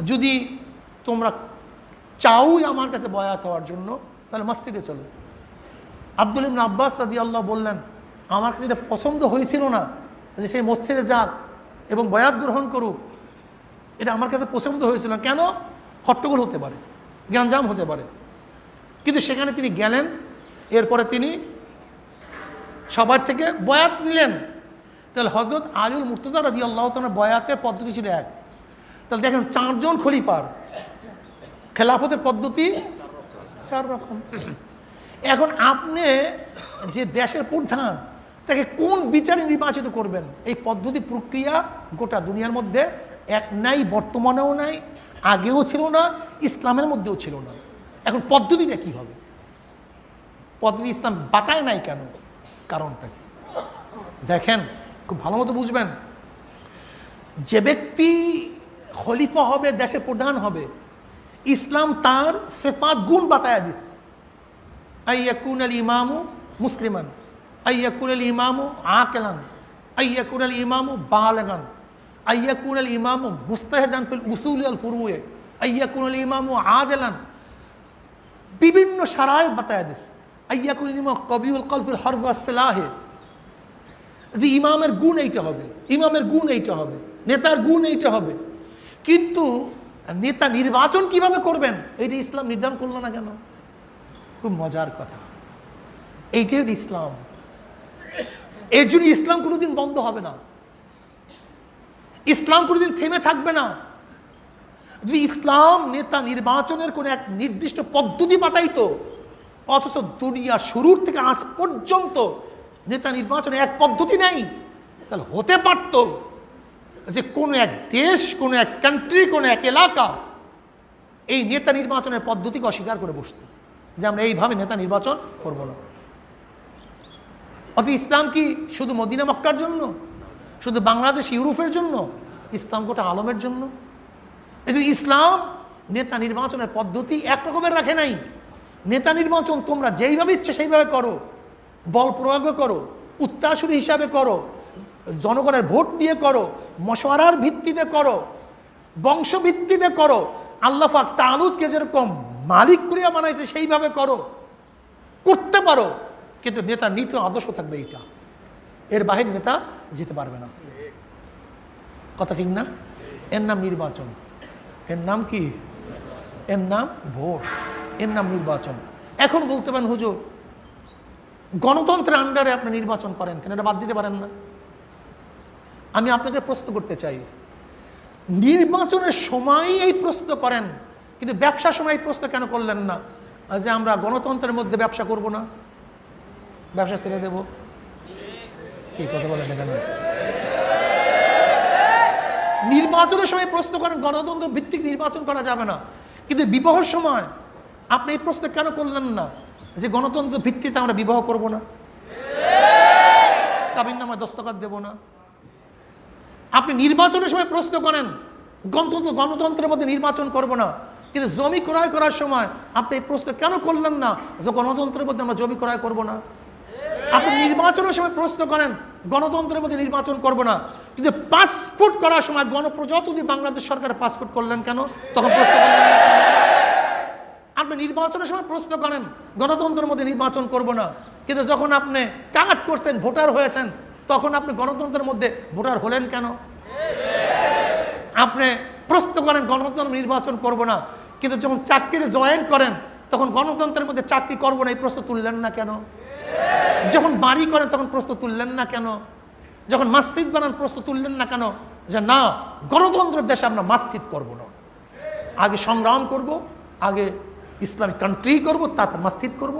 যদি তোমরা চাওই আমার কাছে বয়াত হওয়ার জন্য তাহলে মসজিদে চলো। আব্দুল ইবনে আব্বাস রাদিয়াল্লাহু বললেন, আমার কাছে এটা পছন্দ হয়েছিল না যে সেই মসজিদে যাক এবং বয়াত গ্রহণ করুক, এটা আমার কাছে পছন্দ হয়েছিল না। কেন? হট্টগোল হতে পারে, গ্যাঞ্জাম হতে পারে। কিন্তু সেখানে তিনি গেলেন, এরপরে তিনি সবার থেকে বয়াত নিলেন। তাহলে হযরত আলীউল মুর্তজা রাদিয়াল্লাহু তাআলা বয়াতের পদ্ধতি ছিল এক। তাহলে দেখেন 4 জন খলিফার খেলাফতের পদ্ধতি 4 রকম। এখন আপনি যে দেশের প্রধান তাকে কোন বিচারে নির্বাচিত করবেন, এই পদ্ধতি প্রক্রিয়া গোটা দুনিয়ার মধ্যে এক নাই, বর্তমানেও নাই, আগেও ছিল না, ইসলামের মধ্যেও ছিল না। এখন পদ্ধতিটা কি হবে? পদ্ধতি ইসলাম বাতায় নাই কেন? কারণটা কি দেখেন, খুব ভালো মতো বুঝবেন। যে ব্যক্তি খলিফা হবে, দেশের প্রধান হবে, ইসলাম তার সিফাত গুণ বাতায়া this. আইয়াকুন Al ইমামু মুসলিমান, আইয়াকুন Al ইমামু আকিলান, আইয়াকুন Al ইমামু বালিগান, আইয়াকুন Al ইমামু মুস্তাহিদান feel উসুল আল ফুরুয়ে, আইয়াকুন আল ইমামু আদিলান। বিভিন্ন শারায়েত বাতায়া দিস। আইয়াকুন আল ইমামু কবিউল কলফিল হরব ওয়াস সিলাহে, যে ইমামের গুণ এইটা হবে, ইমামের গুণ এইটা হবে, নেতার গুণ এইটা হবে। কিন্তু নেতা নির্বাচন কিভাবে করবেন এইটা ইসলাম নির্ধারণ করলো না কেন? খুব মজার কথা, এইটাই ইসলাম। এর জন্য ইসলাম কোনোদিন বন্ধ হবে না, ইসলাম কোনোদিন থেমে থাকবে না। যদি ইসলাম নেতা নির্বাচনের কোন এক নির্দিষ্ট পদ্ধতি বাতাইতো, অথচ দুনিয়া শুরুর থেকে আজ পর্যন্ত নেতা নির্বাচনের এক পদ্ধতি নাই, তাহলে হতে পারত যে কোনো এক দেশ, কোনো এক কান্ট্রি, কোনো এক এলাকা এই নেতা নির্বাচনের পদ্ধতিকে অস্বীকার করে বসত, যে আমরা এইভাবে নেতা নির্বাচন করব না। অথচ ইসলাম কি শুধু মদিনা মক্কার জন্য, শুধু বাংলাদেশ ইউরোপের জন্য? ইসলাম গোটা আলমের জন্য। এই ইসলাম নেতা নির্বাচনের পদ্ধতি এক রকমের রাখে নাই। নেতা নির্বাচন তোমরা যেইভাবে ইচ্ছে সেইভাবে করো, বল প্রয়োগ করো, উত্তাসুরি হিসাবে করো, জনগণের ভোট দিয়ে করো, মশওয়ারার ভিত্তিতে করো, বংশ ভিত্তিতে করো। আল্লাহ পাক তালুতকে যেরকম মালিক করিয়া বানাইছে সেইভাবে করো, করতে পারো, কিন্তু নেতার নীতি আদর্শ থাকবে এইটা, এর বাহিরে নেতা যেতে পারবে না। কথা ঠিক না? এর নাম নির্বাচন। এর নাম কি? এর নাম ভোট, এর নাম নির্বাচন। এখন বলতে পারেন হুজুর গণতন্ত্রের আন্ডারে আপনি নির্বাচন করেন কেন, এটা বাদ দিতে পারেন না? আমি আপনাকে প্রশ্ন করতে চাই, নির্বাচনের সময় এই প্রশ্ন করেন, কিন্তু ব্যবসার সময় এই প্রশ্ন কেন করলেন না যে আমরা গণতন্ত্রের মধ্যে ব্যবসা করব না, ব্যবসা ছেড়ে দেব? কি কথা বলেন এখানে? নির্বাচনের সময় প্রশ্ন করেন গণতন্ত্র ভিত্তিক নির্বাচন করা যাবে না, কিন্তু বিবাহের সময় আপনি এই প্রশ্ন কেন করলেন না যে গণতন্ত্র ভিত্তিতে আমরা বিবাহ করব না, কাবিননামায় দস্তখত দেব না? আপনি নির্বাচনের সময় প্রশ্ন করেন গণতন্ত্রের মধ্যে নির্বাচন করব না, কিন্তু জমি ক্রয় করার সময় আপনি এই প্রশ্ন কেন করলেন না যে গণতন্ত্রের মধ্যে আমরা জমি ক্রয় করব না? আপনি নির্বাচনের সময় প্রশ্ন করেন গণতন্ত্রের মধ্যে নির্বাচন করব না, কিন্তু পাসপোর্ট করার সময় গণপ্রজাতন্ত্রী বাংলাদেশ সরকারের পাসপোর্ট করলেন কেন? তখন প্রশ্ন করলেন না। আপনি নির্বাচনের সময় প্রশ্ন করেন গণতন্ত্রের মধ্যে নির্বাচন করব না, কিন্তু যখন আপনি কাট করছেন, ভোটার হয়েছেন, তখন আপনি গণতন্ত্রের মধ্যে ভোটার হলেন কেন? আপনি প্রশ্ন করেন গণতন্ত্র নির্বাচন করব না, কিন্তু যখন চাকরিতে জয়েন করেন তখন গণতন্ত্রের মধ্যে চাকরি করব না এই প্রশ্ন তুললেন না কেন? যখন বাড়ি করেন তখন প্রশ্ন তুললেন না কেন? যখন মসজিদ বানান প্রশ্ন তুললেন না কেন যে না গণতন্ত্রের দেশে আমরা মসজিদ করব না, আগে সংগ্রাম করব, আগে ইসলামিক কান্ট্রি করব, তারপর মসজিদ করব?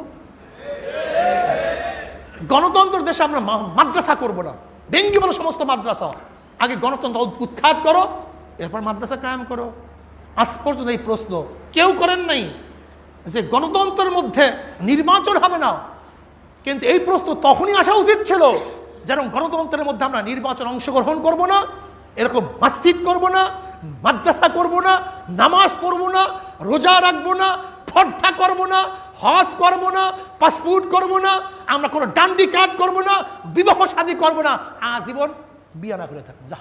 গণতন্ত্রের দেশে আমরা মাদ্রাসা করব না, ভেঙ্গে বলো সমস্ত মাদ্রাসা, আগে গণতন্ত্র উৎখাত করো, এরপর মাদ্রাসা কায়েম করো। আজ পর্যন্ত এই প্রশ্ন কেউ করেন নাই যে গণতন্ত্রের মধ্যে নির্বাচন হবে না, কিন্তু এই প্রশ্ন তখনই আসা উচিত ছিল যেরকম গণতন্ত্রের মধ্যে আমরা নির্বাচন অংশগ্রহণ করব না, এরকম মসজিদ করব না, মাদ্রাসা করব না, নামাজ পড়ব না, রোজা রাখবো না, ফর্দা করব না, হজ করব না, পাসপোর্ট করব না, আমরা কোনো ডান্ডি কার্ড করব না, বিবাহ শাদী করব না, আজীবন বিয়ে না করে থাকবো। যা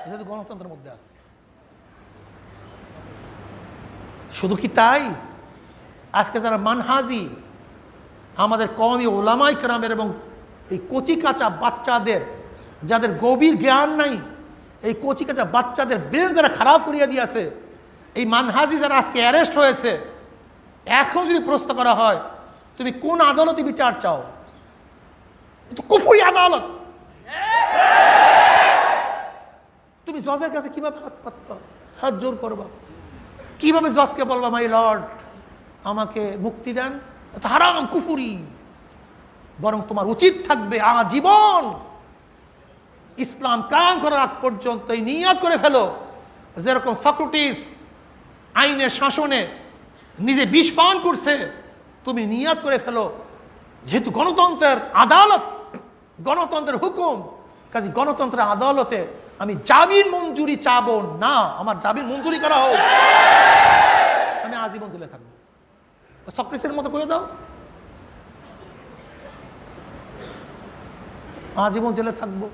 যেহেতু গণতন্ত্রের মধ্যে আছে। শুধু কি তাই, আজকে যারা মানহাজি আমাদের কওমি ওলামায়ে কেরামের এবং এই কচি কাঁচা বাচ্চাদের যাদের গভীর জ্ঞান নাই, এই কচি কাঁচা বাচ্চাদের ব্রেন যারা খারাপ করিয়া দিয়েছে, এই মানহাজি যারা আজকে অ্যারেস্ট হয়েছে, এখন যদি প্রশ্ন করা হয় তুমি কোন আদালতে বিচার চাও, কুফরি আদালত, তুমি জজের কাছে কিভাবে হাত জোর করবা, কিভাবে জজকে বলবা মাই লর্ড আমাকে মুক্তি দেন, এটা হারাম, কুফরি। বরং তোমার উচিত থাকবে আজীবন ইসলাম কায়েম করার আগ পর্যন্ত এই নিয়ত করে ফেলো, যেরকম সক্রেটিস আইনের শাসনে নিজে বিষ পান করছে, তুমি নিয়ত করে ফেলো যেহেতু গণতন্ত্রের আদালত, গণতন্ত্রের হুকুম, কাজে গণতন্ত্রের আদালতে আমি জামিন মঞ্জুরি চাবো না, আমার জামিন মঞ্জুরি করা হোক, আমি আজীবন জেলে থাকবো। সক্রেটিসের মতো করে দাও, আজীবন জেলে থাকবো।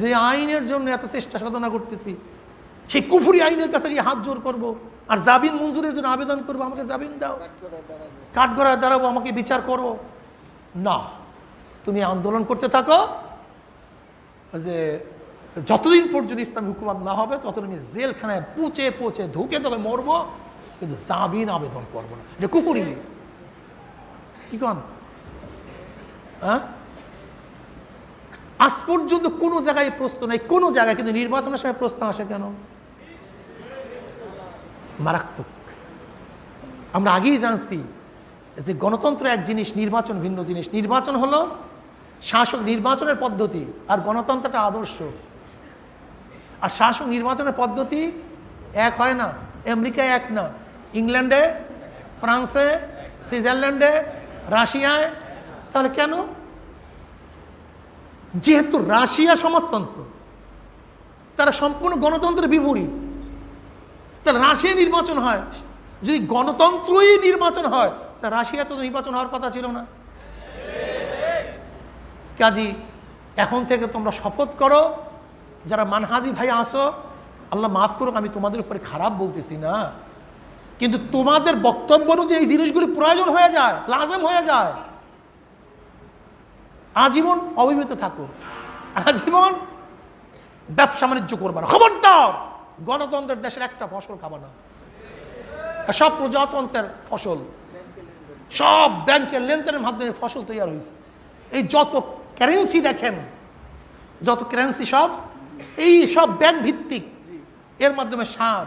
যে আইনের জন্য এত চেষ্টা সাধনা করতেছি, সেই কুফরি আইনের কাছে গিয়ে হাত জোর করবো আর জামিন মঞ্জুরের জন্য আবেদন করবো, আমাকে জামিন দাও, কাঠগড়ায় দাঁড়াবো, আমাকে বিচার করো না। তুমি আন্দোলন করতে থাকো, যে যতদিন পর্যন্ত ইসলাম হুকুমত না হবে ততদিন আমি জেলখানায় পুচে পুচে ধুকে তোকে মরবো, কিন্তু জামিন আবেদন করবো না। এটা কুফরি। কি কন? হ্যাঁ, আজ পর্যন্ত কোনো জায়গায় প্রশ্ন নাই, কোনো জায়গায়, কিন্তু নির্বাচনের সময় প্রশ্ন আসে কেন? মারাত্মক। আমরা আগেই জানছি যে গণতন্ত্র এক জিনিস, নির্বাচন ভিন্ন জিনিস। নির্বাচন হলো শাসক নির্বাচনের পদ্ধতি, আর গণতন্ত্রটা আদর্শ। আর শাসক নির্বাচনের পদ্ধতি এক হয় না, আমেরিকায় এক না, ইংল্যান্ডে, ফ্রান্সে, সুইজারল্যান্ডে, রাশিয়ায়। তাহলে কেন? যেহেতু রাশিয়া সমাজতন্ত্র, তারা সম্পূর্ণ গণতন্ত্রের বিপরীত, তাহলে রাশিয়া নির্বাচন হয়। যদি গণতন্ত্রই নির্বাচন হয় তা রাশিয়া তো নির্বাচন হওয়ার কথা ছিল না। কাজী এখন থেকে তোমরা শপথ করো, যারা মানহাজি ভাই আসো, আল্লাহ মাফ করুক, আমি তোমাদের উপরে খারাপ বলতেছি না, কিন্তু তোমাদের বক্তব্য অনুযায়ী এই জিনিসগুলি প্রয়োজন হয়ে যায়, লাজম হয়ে যায়। আজীবন অবিবাহিত থাকো, আজীবন ব্যবসা বাণিজ্য করবা না, খবরদার গণতন্ত্রের দেশের একটা ফসল খাবা না। সব প্রজাতন্ত্রের ফসল, সব ব্যাংকের লেনদেনের মাধ্যমে ফসল তৈরি হয়েছে। এই যত কারেন্সি দেখেন, যত কারেন্সি সব এই সব ব্যাংক ভিত্তিক, এর মাধ্যমে সার,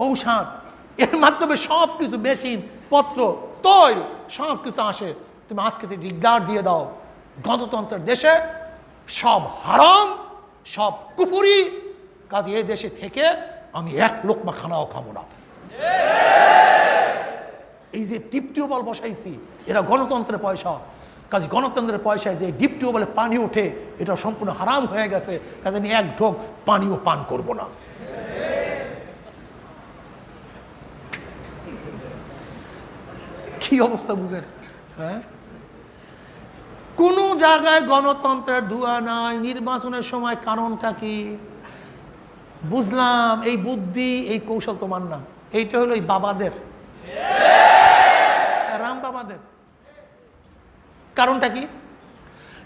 ঔষধ, এর মাধ্যমে সব কিছু, মেশিন পত্র, তৈল, সব কিছু আসে। তুমি আজকে ডিক্লার দিয়ে দাও গণতন্ত্রের দেশে সব হারাম, সব কুফরি, কাজে এই দেশে থেকে আমি এক লোকমা খানাও খাবো না। এই যে ডিপ টিউবওয়েল বসাইছি, এরা গণতন্ত্রের পয়সা, কাজে গণতন্ত্রের পয়সায় যে ডিপ টিউবওয়েলে পানি ওঠে এটা সম্পূর্ণ হারাম হয়ে গেছে, কাজে আমি এক ঢোক পানিও পান করব না। কি অবস্থা বুঝেন? হ্যাঁ, কোন জায়গায় গণতন্ত্রের ধোঁয়া নাই। নির্বাচনের সময় কারণটা কি? বুঝলাম এই বুদ্ধি, এই কৌশল তোমার না, এইটা হলো এই বাবাদের, রাম বাবাদের। কারণটা কি?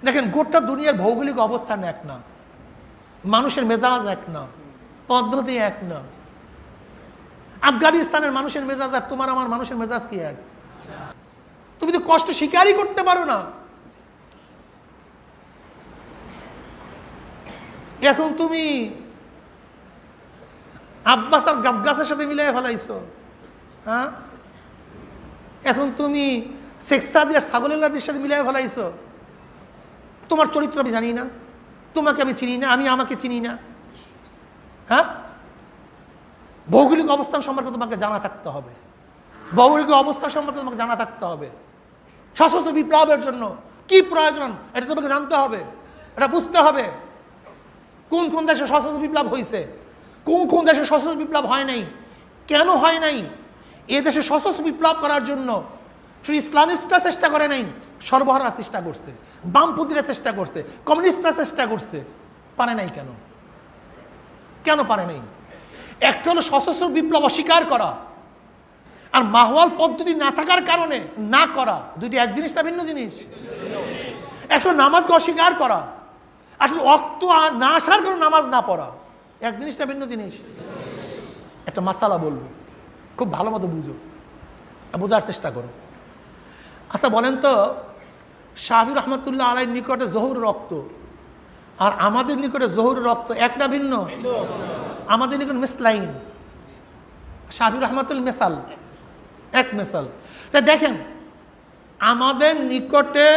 দেখেন, গোটা দুনিয়ার ভৌগোলিক অবস্থান এক না, মানুষের মেজাজ এক না, পদ্ধতি এক না। আফগানিস্তানের মানুষের মেজাজ আর তোমার আমার মানুষের মেজাজ কি এক? তুমি তো কষ্ট স্বীকারই করতে পারো না। এখন তুমি আব্বাস আর গাবগাছের সাথে মিলাই ফেলাইছো। হ্যাঁ, এখন তুমি শেখ সাদি আর ছাগলের সাথে মিলাই ফেলাইছো। তোমার চরিত্র আমি জানি না, তোমাকে আমি চিনি না, আমি আমাকে চিনি না। হ্যাঁ, ভৌগোলিক অবস্থান সম্পর্কে তোমাকে জানা থাকতে হবে, ভৌগোলিক অবস্থান সম্পর্কে তোমাকে জানা থাকতে হবে। সশস্ত্র বিপ্লবের জন্য কি প্রয়োজন এটা তোমাকে জানতে হবে, এটা বুঝতে হবে। কোন কোন দেশে সশস্ত্র বিপ্লব হয়েছে, কোন কোন দেশে সশস্ত্র বিপ্লব হয় নাই, কেন হয় নাই। এ দেশে সশস্ত্র বিপ্লব করার জন্য ইসলামিস্টরা চেষ্টা করে নাই, সর্বহারা চেষ্টা করছে, বামপন্থীরা চেষ্টা করছে, কমিউনিস্টরা চেষ্টা করছে, পারে নাই। কেন কেন পারে নাই? একটা হলো সশস্ত্র বিপ্লব অস্বীকার করা, আর মাহওয়াল পদ্ধতি না থাকার কারণে না করা, দুটি এক জিনিসটা ভিন্ন জিনিস। একটা নামাজকে অস্বীকার করা, আসলে অক্ত না আসার কারণে নামাজ না পড়া, এক জিনিসটা ভিন্ন জিনিস। একটা মাসালা বলবো, খুব ভালো মতো বুঝো, বোঝার চেষ্টা করো। আচ্ছা বলেন তো, শাহি রহমতুল্লাহ আলাইহির নিকটে জহুর রক্ত আর আমাদের নিকটে জহুর রক্ত একটা ভিন্ন? আমাদের নিকট মিসলাইন, শাহি রহমতুল মেসাল এক মেসাল। তা দেখেন আমাদের নিকটে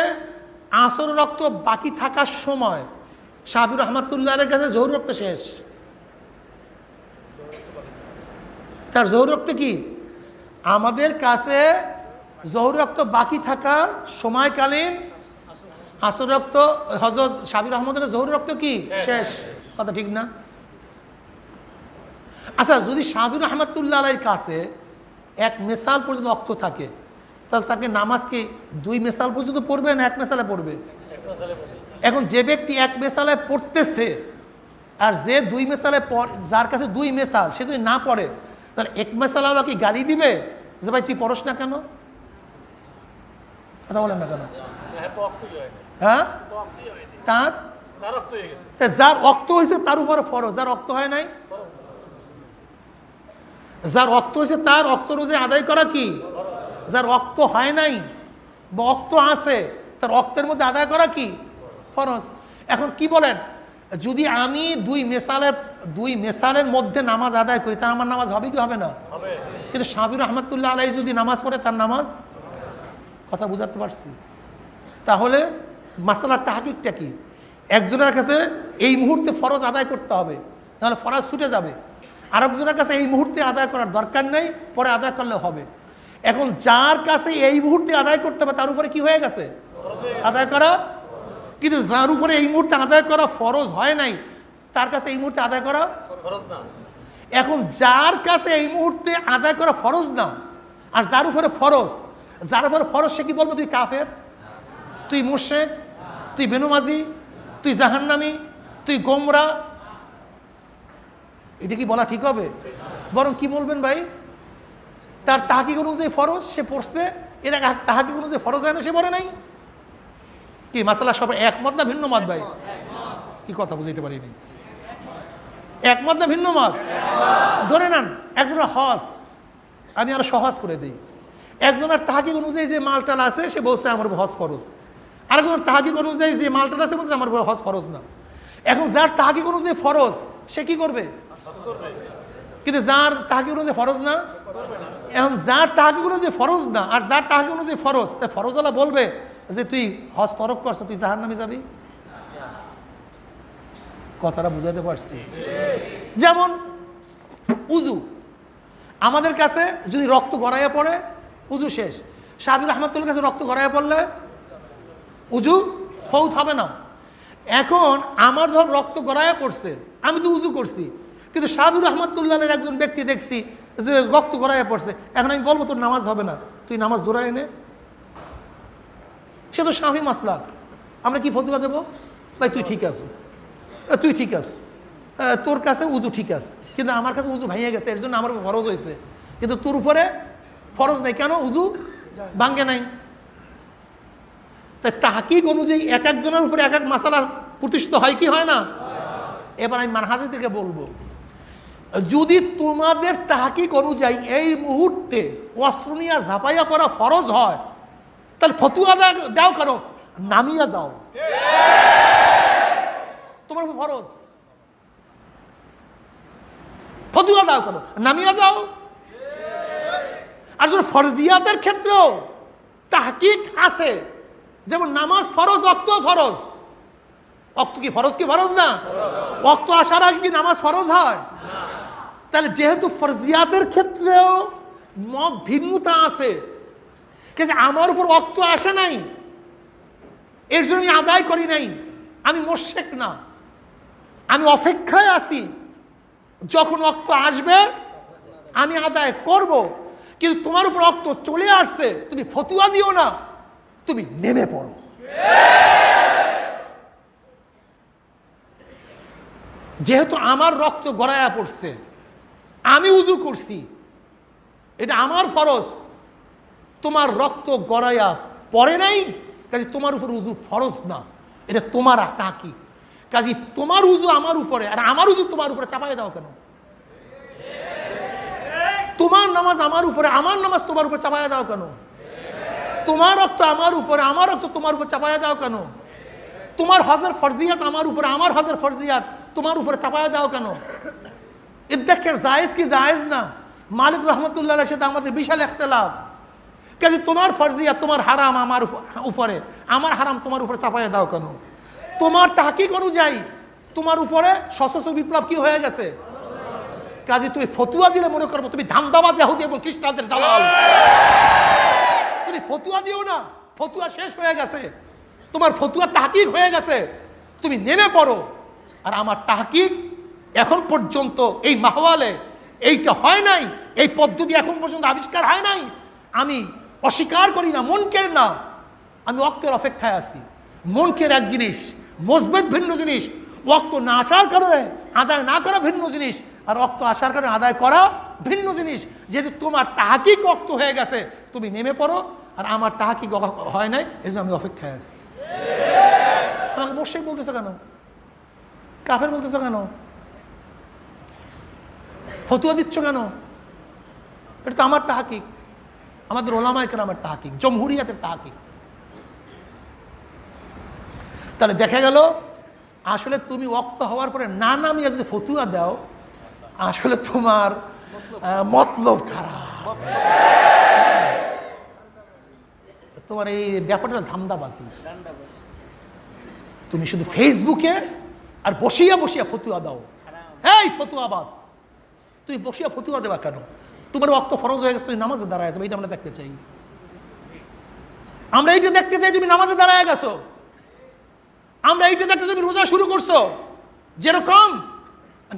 আসর রক্ত বাকি থাকার সময় সাহাবী রহমাতুল্লাহের কাছে জহুর রক্ত শেষ। তার জহুর রক্ত কি? আমাদের কাছে জহুর রক্ত বাকি থাকার সময়কালীন আসর রক্ত হযরত সাহাবী রহমাতুল্লাহ জহুর রক্ত কি শেষ। কথা ঠিক না? আচ্ছা, যদি সাহাবী রহমাতুল্লাহের কাছে এক মেসাল পর্যন্ত রক্ত থাকে, তাহলে তাকে নামাজ কি 2 মেসাল পর্যন্ত পড়বে না 1 মেসালে পড়বে? এখন যে ব্যক্তি 1 মেসালে পড়তেছে আর যে 2 মেসালে যার কাছে 2 মেসাল সে যদি না পড়ে, তাহলে 1 মেসালা কি গালি দিবে যে ভাই তুই পড়স না কেন? কথা বলেন না কেন? হ্যাঁ, তার যার রক্ত হয়েছে তার উপরে ফরজ, যার রক্ত হয় নাই, যার রক্ত হয়েছে তার রক্ত রোজে আদায় করা কি? যার রক্ত হয় নাই বা রক্ত আছে তার রক্তের মধ্যে আদায় করা কি ফরজ। এখন কি বলেন, যদি আমি 2 মেসালের মধ্যে নামাজ আদায় করি তা আমার নামাজ হবে কি হবে না? কিন্তু সাহাবী রহমাতুল্লাহ আলাইহি যদি নামাজ পড়ে তার নামাজ, কথা বুঝাতে পারছি? তাহলে মাসালার তাহকিকটা কি? একজনের কাছে এই মুহূর্তে ফরজ আদায় করতে হবে, নাহলে ফরজ ছুটে যাবে। আরেকজনের কাছে এই মুহূর্তে আদায় করার দরকার নেই, পরে আদায় করলে হবে। এখন যার কাছে এই মুহূর্তে আদায় করতে হবে তার উপরে কি হয়ে গেছে? আদায় করা। কিন্তু যার উপরে এই মুহূর্তে আদায় করা ফরজ হয় নাই তার কাছে এই মুহূর্তে আদায় করা ফরজ না। এখন যার কাছে এই মুহূর্তে আদায় করা ফরজ না আর যার উপরে ফরজ, যার উপরে ফরজ সে কি বলবো তুই কাফের, তুই মুশরিক, তুই বেনমাজি, তুই জাহান্নামী, তুই গোমরা? এটা কি বলা ঠিক হবে? বরং কি বলবেন ভাই, তার তাহকিক অনুযায়ী ফরজ সে পড়ছে, এটা তাহকিক অনুযায়ী ফরজ হয় না সে পড়ে নাই। কি মাসালা সবাই একমত না ভিন্ন মত ভাই? কি কথা বুঝাইতে পারিনি? একমত না ভিন্ন মত? ধরে নেন একজনের হজ, আমি আরো সহজ করে দিই। একজনের তাহকিক অনুযায়ী যে মালটাল আছে সে বলছে আমার হজ ফরজ, আরেকজনের তাহকিক অনুযায়ী যে মালটাল আছে বলছে আমার হজ ফরজ না। এখন যার তাহকিক অনুযায়ী ফরজ সে কি করবে? কিন্তু যার তাহকিক অনুযায়ী ফরজ না, এখন যার তাহকিক অনুযায়ী ফরজ না আর যার তাহকিক অনুযায়ী ফরজ, তাই ফরজওয়ালা বলবে যে তুই হজ তরক করছ, তুই জাহান্নামে যাবি। কথাটা বুঝাতে পারছি? যেমন উজু, আমাদের কাছে যদি রক্ত গড়াইয়া পড়ে উজু শেষ। সাহাবী রহমাতুল্লাহর কাছে রক্ত গড়াইয়া পড়লে উজু ফৌত হবে না। এখন আমার যখন রক্ত গড়াইয়া পড়ছে আমি তো উজু করছি, কিন্তু সাহাবী রহমাতুল্লাহের একজন ব্যক্তি দেখছি যে রক্ত গড়াইয়া পড়ছে, এখন আমি বলবো তোর নামাজ হবে না, তুই নামাজ দৌড়ায় এনে? সে তো শাফি মাসলাক, আমরা কি ফতোয়া দেবো? ভাই তুই ঠিক আছো, তুই ঠিক আছ, তোর কাছে উজু ঠিক আছে, কিন্তু আমার কাছে উজু ভাঙিয়ে গেছে, এর জন্য আমার ফরজ হয়েছে, কিন্তু তোর উপরে ফরজ নাই, কেন? উজু ভাঙ্গে নাই। তাই তাহকিক অনুযায়ী এক একজনের উপরে এক এক মাসালা প্রতিষ্ঠিত হয় কি হয় না? এবার আমি মানহাজি থেকে বলবো, যদি তোমাদের তাহকিক অনুযায়ী এই মুহূর্তে অস্ত্র নিয়ে ঝাঁপাইয়া পড়া ফরজ হয়, তাহলে ফতুয়া দাও কেন? নামিয়া যাও, তোমার ফরজ। ফতুয়া দাও কেন? নামিয়া যাও। আর যদি ফরজিয়াতের ক্ষেত্রেও তাহকিক আছে, যেমন নামাজ ফরজ, ওয়াক্ত ফরজ। ওয়াক্ত কি ফরজ কি ফরজ না? ওয়াক্ত আসার আগে কি নামাজ ফরজ হয়? তাহলে যেহেতু ফরজিয়াতের ক্ষেত্রেও মত ভিন্নতা আছে, আমার উপর ওয়াক্ত আসে নাই এর জন্য আমি আদায় করি নাই, আমি মুশরিক না, আমি অপেক্ষায় আছি, যখন ওয়াক্ত আসবে আমি আদায় করব। কিন্তু তোমার উপর ওয়াক্ত চলে আসছে, তুমি ফতুয়া দিও না, তুমি নেমে পড়ো। যেহেতু আমার রক্ত গড়াইয়া পড়ছে, আমি উজু করছি, এটা আমার ফরজ, তোমার রক্ত গড়াইয়া পড়ে নাই, কাজে তোমার উপর উজু ফরজ না, এটা তোমার তাহকিক। কাজে তোমার উজু আমার উপরে আর আমার উজু তোমার উপরে চাপাই দাও কেন? তোমার নামাজ আমার উপরে, আমার নামাজ তোমার উপর চাপাই দাও কেন? তোমার রক্ত আমার উপরে, আমার রক্ত তোমার উপর চাপাই দাও কেন? তোমার হজের ফরজিয়াত আমার উপরে, আমার হজের ফরজিয়াত তোমার উপরে চাপাই দাও কেন? ইদ্দেকের জায়েজ কি জায়েজ না? মালিক রহমতুল্লাহ সাথে আমাদের বিশাল ইখতিলাফ। কাজে তোমার ফরজিয়া, তোমার হারাম আমার উপরে, আমার হারাম তোমার উপরে চাপাইয়া দাও কেন? তোমার তাহকিক অনুযায়ী তোমার উপরে সশস্ত্র বিপ্লব কি হয়ে গেছে? কাজে তুমি ফতুয়া দিলে মনে করবো তুমি ধান্দাবাজ ইহুদি এবং খ্রিস্টানদের দালাল। তুমি ফতুয়া দিও না, ফতুয়া শেষ হয়ে গেছে, তোমার ফতুয়া তাহকিক হয়ে গেছে, তুমি নেমে পড়ো। আর আমার তাহকিক এখন পর্যন্ত এই মাহওয়ালে এইটা হয় নাই, এই পদ্ধতি এখন পর্যন্ত আবিষ্কার হয় নাই। আমি অস্বীকার করি না, মনকের না, আমি ওয়াক্তের অপেক্ষায় আছি। মনকের এক জিনিস, মজবুত ভিন্ন জিনিস, ওয়াক্ত না আসার কারণে আদায় না করা ভিন্ন জিনিস, আর ওয়াক্ত আসার কারণে আদায় করা ভিন্ন জিনিস। যেহেতু তোমার তাহকিক ওয়াক্ত হয়ে গেছে, তুমি নেমে পড়ো, আর আমার তাহকিক হয় নাই, এই জন্য আমি অপেক্ষায় আছি। আমাকে মোশরিক বলতেছো কেন? কাফের বলতেছো কেন? ফতুয়া দিচ্ছ কেন? এটা তো আমার তাহকিক, আমাদের ওলামায়ে কেরামের তাহকিক, জমহুরিয়াতের তাহকিক। তাহলে দেখা গেল আসলে তুমি ওয়াক্ত হওয়ার পরে না নামিয়ে যদি ফতুয়া দাও, আসলে তোমার মতলব খারাপ, তোমার এই ব্যাপারটা ধান্দাবাজি। তুমি শুধু ফেসবুকে আর বসিয়া বসিয়া ফতুয়া দাও, এই ফতুয়াবাজ, তুই বসিয়া ফতুয়া দেবা কেন? তোমার ওয়াক্ত ফরজ হয়ে গেছে, তুমি নামাজে দাঁড়ায় যাবে, এইটা আমরা দেখতে চাই। আমরা এইটা দেখতে চাই তুমি নামাজে দাঁড়ায় গেছো, আমরা এইটা দেখতে তুমি রোজা শুরু করছো। যেরকম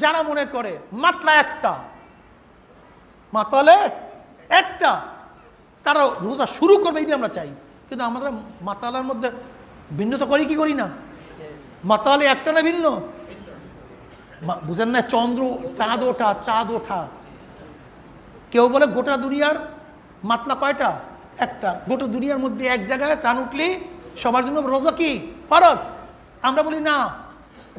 যারা মনে করে মাতলা একটা, মাতালে একটা, তারা রোজা শুরু করবে, এইটা আমরা চাই। কিন্তু আমরা মাতালার মধ্যে ভিন্নতা করি কি করি না? মাতালে একটা না ভিন্ন, বুঝেন না? চন্দ্র, চাঁদ ওঠা, চাঁদ ওঠা। কেউ বলে গোটা দুনিয়ার মাতলা কয়টা? একটা। গোটা দুনিয়ার মধ্যে এক জায়গায় চাঁদ উঠলি সবার জন্য রোজা কি ফরজ? আমরা বলি না,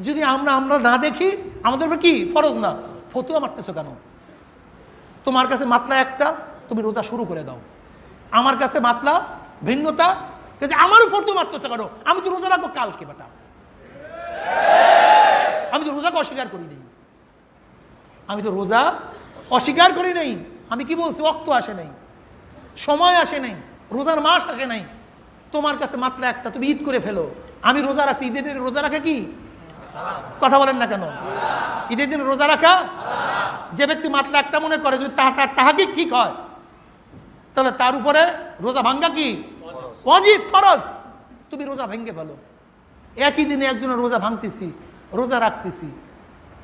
যদি আমরা না দেখি আমাদের কি ফরজ না। ফতুয়া মারতেছো কেন? তোমার কাছে মাতলা একটা, তুমি রোজা শুরু করে দাও। আমার কাছে মাতলা ভিন্নতা, আমার উপর তো মারতেছো কেন? আমি তো রোজা রাখবো কালকে বেটা, আমি তো রোজাকে অস্বীকার করি নাই, আমি তো রোজা অস্বীকার করি নাই। আমি কি বলছি? ওয়াক্ত আসে নাই, সময় আসে নাই, রোজার মাস আসে নাই। তোমার কাছে মাত্রা একটা, তুমি ঈদ করে ফেলো, আমি রোজা রাখছি। ঈদের দিনে রোজা রাখা কি? কথা বলেন না কেন? ঈদের দিনে রোজা রাখা, যে ব্যক্তি মাত্রা একটা মনে করে, যদি তার তাহাকিক ঠিক হয়, তাহলে তার উপরে রোজা ভাঙ্গা কি ওয়াজিব, ফরজ। তুমি রোজা ভেঙে ফেলো। একই দিনে একজনের রোজা ভাঙতেছি, রোজা রাখতেছি,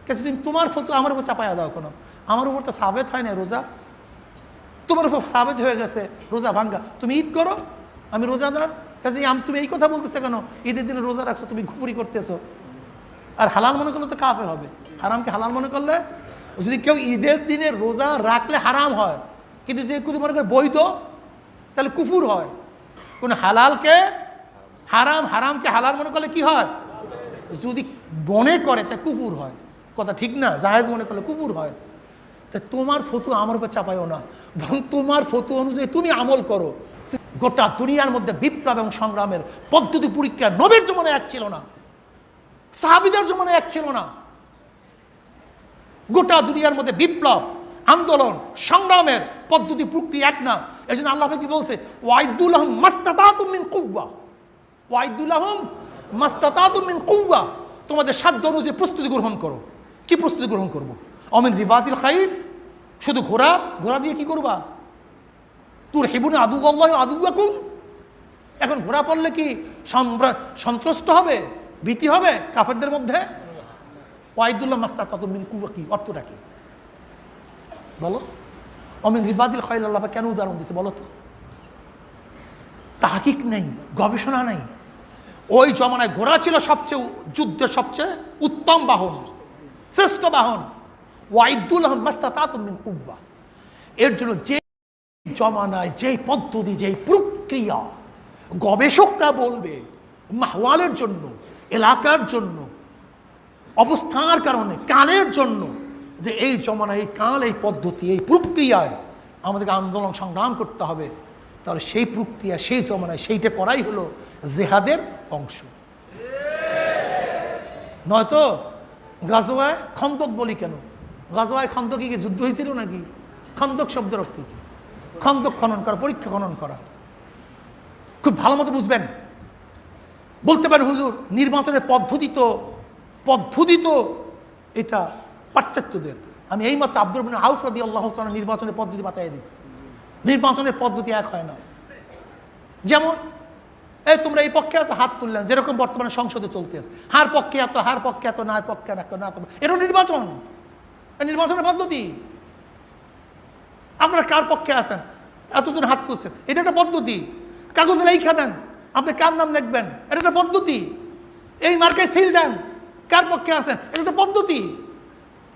কিন্তু তুমি তোমার ফটো আমার উপর চাপাইয়া দাও কেন? আমার উপর তো সাবেত হয় না রোজা, তোমার উপর সাবেত হয়ে গেছে রোজা ভাঙ্গা। তুমি ঈদ করো, আমি রোজাদার, কাজে তুমি এই কথা বলতেছো কেন? ঈদের দিনে রোজা রাখছো, তুমি ঘুপুরি করতেছো। আর হালাল মনে করলে তো কাফের হবে। হারামকে হালাল মনে করলে, যদি কেউ ঈদের দিনে রোজা রাখলে হারাম হয়, কিন্তু যে যদি মনে করে বৈধ, তাহলে কুফুর হয়। কোন হালালকে হারাম, হারামকে হালাল মনে করলে কি হয়? যদি মনে করে তা কুফুর হয়। কথা ঠিক না? জায়েজ মনে করলে কুফুর হয়। তা তোমার ফতোয়া আমার উপর চাপাইও না, বরং তোমার ফতোয়া অনুযায়ী তুমি আমল করো। গোটা দুনিয়ার মধ্যে বিপ্লব এবং সংগ্রামের পদ্ধতি পরীক্ষা নবীর জমানায় এক ছিল না, সাহাবীদের জমানায় এক ছিল না। গোটা দুনিয়ার মধ্যে বিপ্লব, আন্দোলন, সংগ্রামের পদ্ধতি প্রক্রিয়া এক না। এই জন্য আল্লাহ কি বলছে? ওয়াইদুল আহম মাস্তাতাতুম মিন কুওয়া, ওয়াইদুল আহম মাস্তাতাতুম মিন কুওয়া, তোমাদের সাধ্য অনুযায়ী প্রস্তুতি গ্রহণ করো। কি প্রস্তুতি গ্রহণ করবো? অমিন রিবাতিল খাইর, শুধু ঘোড়া, ঘোড়া দিয়ে কি করবা? তুরহিবুনা আদুওয়াল্লাহি আদুওয়াকুম। এখন ঘোড়া পড়লে কি সন্ত্রস্ত হবে, ভীতি হবে কাফেরদের মধ্যে? ওয়াইদুল্লাহ মাস্তাতাতুম মিন কুওয়া কি অর্থটা কি বলো? অমিন রিবাতিল খাইর আল্লাহ কেন উদাহরণ দিছে বলো তো? তাহকিক নেই, গবেষণা নেই। ওই জমানায় ঘোড়া ছিল সবচেয়ে যুদ্ধের সবচেয়ে উত্তম বাহন, শ্রেষ্ঠ বাহন। ওয়াইদুল আহম মাস্তাতাতুম মিন কুওয়া। এর জন্য যে জমানায় যেই পদ্ধতি, যেই প্রক্রিয়া গবেষকরা বলবে মাহওয়ালের জন্য, এলাকার জন্য, অবস্থার কারণে, কালের জন্য, যে এই জমানায় এই কাল, এই পদ্ধতি, এই প্রক্রিয়ায় আমাদেরকে আন্দোলন সংগ্রাম করতে হবে, তাহলে সেই প্রক্রিয়া, সেই জমানায় সেইটা করাই হলো জেহাদের অংশ। নয়তো গাজওয়ায় খন্দক বলি কেন? গাজওয়ায় খন্দক কি যুদ্ধ হয়েছিল নাকি? খন্দক শব্দের অর্থ কি? খন্দক খনন করা, পরীক্ষা খনন করা। খুব ভালো মতো বুঝবেন। বলতে পারেন হুজুর নির্বাচনের পদ্ধতি তো এটা পাশ্চাত্যদের। আমি এই মতো আব্দুর রহমান আউফ রাদিয়াল্লাহু তাআলা নির্বাচনের পদ্ধতি বাতাইয়া দিচ্ছি। নির্বাচনের পদ্ধতি এক হয় না। যেমন এই তোমরা এই পক্ষে আছো, হাত তুললেন, যেরকম বর্তমানে সংসদে চলতে আছে, হার পক্ষে এত, না পক্ষে না, এটা নির্বাচন, নির্বাচনের পদ্ধতি। আপনারা কার পক্ষে আছেন, এতজন হাত তুলছেন, এটা একটা পদ্ধতি। কাগজে লেখা দেন আপনি কার নাম লিখবেন, এটা একটা পদ্ধতি। এই মার্কায় সিল দেন, কার পক্ষে আছেন, এটা একটা পদ্ধতি।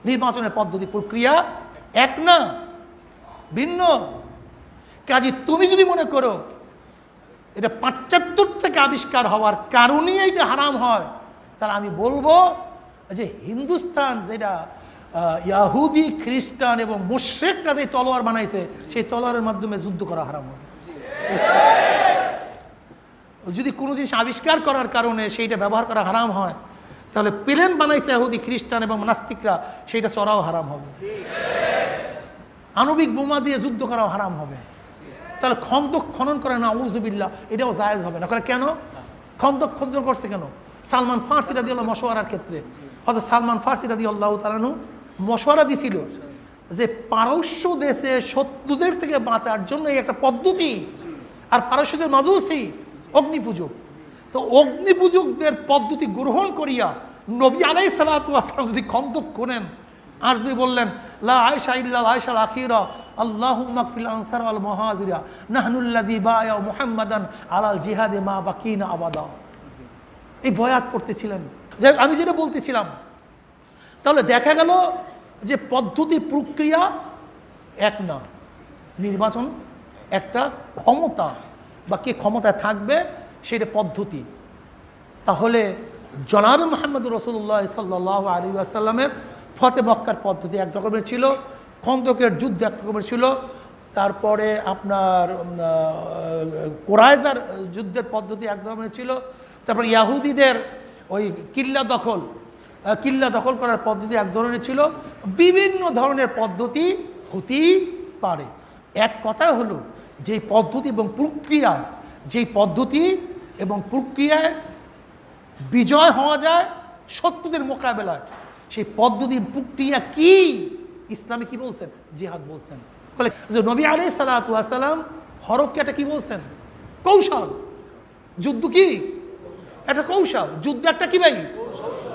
নির্বাচনের পদ্ধতি প্রক্রিয়া এক না, ভিন্ন। কাজে তুমি যদি মনে করো এটা ৭৫ থেকে আবিষ্কার হওয়ার কারণেই এটা হারাম হয়, তাহলে আমি বলবো যে হিন্দুস্তান যেটা ইয়াহুদি, খ্রিস্টান এবং মুশরিকরা যে তলোয়ার বানাইছে, সেই তলোয়ারের মাধ্যমে যুদ্ধ করা হারাম হবে। যদি কোনো জিনিস আবিষ্কার করার কারণে সেইটা ব্যবহার করা হারাম হয়, তাহলে প্লেন বানাইছে ইহুদি, খ্রিস্টান এবং নাস্তিকরা, সেইটা চড়াও হারাম হবে। আণবিক বোমা দিয়ে যুদ্ধ করাও হারাম হবে। তাহলে খন্দক খনন করে না, আউযুবিল্লাহ, এটাও জায়েজ হবে না। কেন খন্দক খনন করছে কেন? সালমান ফারসি রাদিয়াল্লাহু মশওয়ারার ক্ষেত্রে হযরত সালমান ফারসি রাদিয়াল্লাহু তাআলা মশওয়ারা দিছিল যে পারস্য দেশে শত্রুদের থেকে বাঁচার জন্য এই একটা পদ্ধতি। আর পারস্যের মাজুসি অগ্নিপূজক, তো অগ্নিপূজকদের পদ্ধতি গ্রহণ করিয়া নবী আলাইহিস সালাতু ওয়াস সালাম যদি খন্দক করেন আর যদি বললেন লা আয়েশা ইল্লা আয়েশাল আখিরা আল্লাহুম্মা ফিল আনসার ওয়াল মুহাজিরা নাহনুল্লাযী বায়া মুহাম্মাদান আলাল জিহাদে মা বাকিনা আবাদা, এই বয়াত করতেছিলেন। যে আমি যেটা বলতেছিলাম, তাহলে দেখা গেল যে পদ্ধতি প্রক্রিয়া এক না। নির্বাচন একটা ক্ষমতা, বা কে ক্ষমতায় থাকবে সেটা পদ্ধতি। তাহলে জনাবে মুহাম্মদ রাসূলুল্লাহ সাল্লাল্লাহু আলাইহি ওয়াসাল্লামের ফতে মক্কার পদ্ধতি এক রকমের ছিল, খন্দকের যুদ্ধ এক রকমের ছিল, তারপরে আপনার কোরাইজার যুদ্ধের পদ্ধতি এক রকমের ছিল, তারপর ইয়াহুদিদের ওই কিল্লা দখল করার পদ্ধতি এক ধরনের ছিল। বিভিন্ন ধরনের পদ্ধতি হতেই পারে। এক কথা হলো যেই পদ্ধতি এবং প্রক্রিয়ায় বিজয় হওয়া যায় শত্রুদের মোকাবেলায়, সেই পদ্ধতি প্রক্রিয়া কি ইসলামে কি বলছেন? জিহাদ বলছেন। বলে যে নবী আলাইহিস সালাতু ওয়াস সালাম হরফকে একটা কি বলছেন? কৌশল। যুদ্ধ কি একটা কৌশল, যুদ্ধ একটা কি ভাই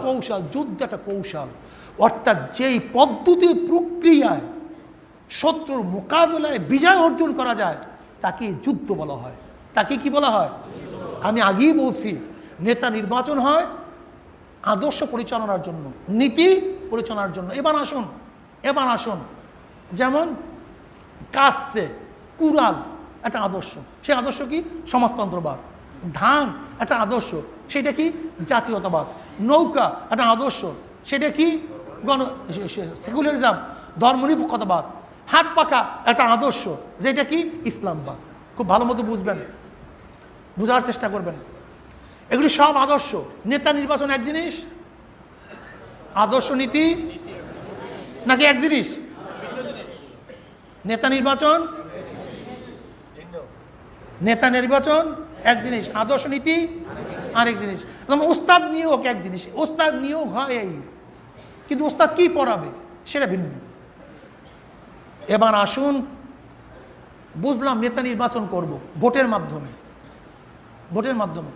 কৌশল, যুদ্ধ একটা কৌশল। অর্থাৎ যেই পদ্ধতি প্রক্রিয়ায় শত্রুর মোকাবেলায় বিজয় অর্জন করা যায় তাকে যুদ্ধ বলা হয়। তাকে কি বলা হয়? আমি আগেই বলছি, নেতা নির্বাচন হয় আদর্শ পরিচালনার জন্য, নীতি পরিচালনার জন্য। এবার আসুন যেমন কাস্তে কুরাল একটা আদর্শ, সেই আদর্শ কি? সমাজতন্ত্রবাদ। ধান একটা আদর্শ, সেটা কি? জাতীয়তাবাদ। নৌকা একটা আদর্শ, সেটা কি? সেকুলারিজম, ধর্মনিরপেক্ষতাবাদ। হাত পাখা একটা আদর্শ, যেটা কি? ইসলামবাদ। খুব ভালো মতো বুঝবেন, বুঝার চেষ্টা করবেন। এগুলি সব আদর্শ। নেতা নির্বাচন এক জিনিস, আদর্শ নীতি নাকি এক জিনিস? নেতা নির্বাচন এক জিনিস, আদর্শ নীতি আরেক জিনিস। যেমন উস্তাদ নিয়োগ এক জিনিস, উস্তাদ নিয়োগ হয় এই, কিন্তু উস্তাদ কি পড়াবে সেটা ভিন্ন। এবার আসুন, বুঝলাম নেতা নির্বাচন করব ভোটের মাধ্যমে।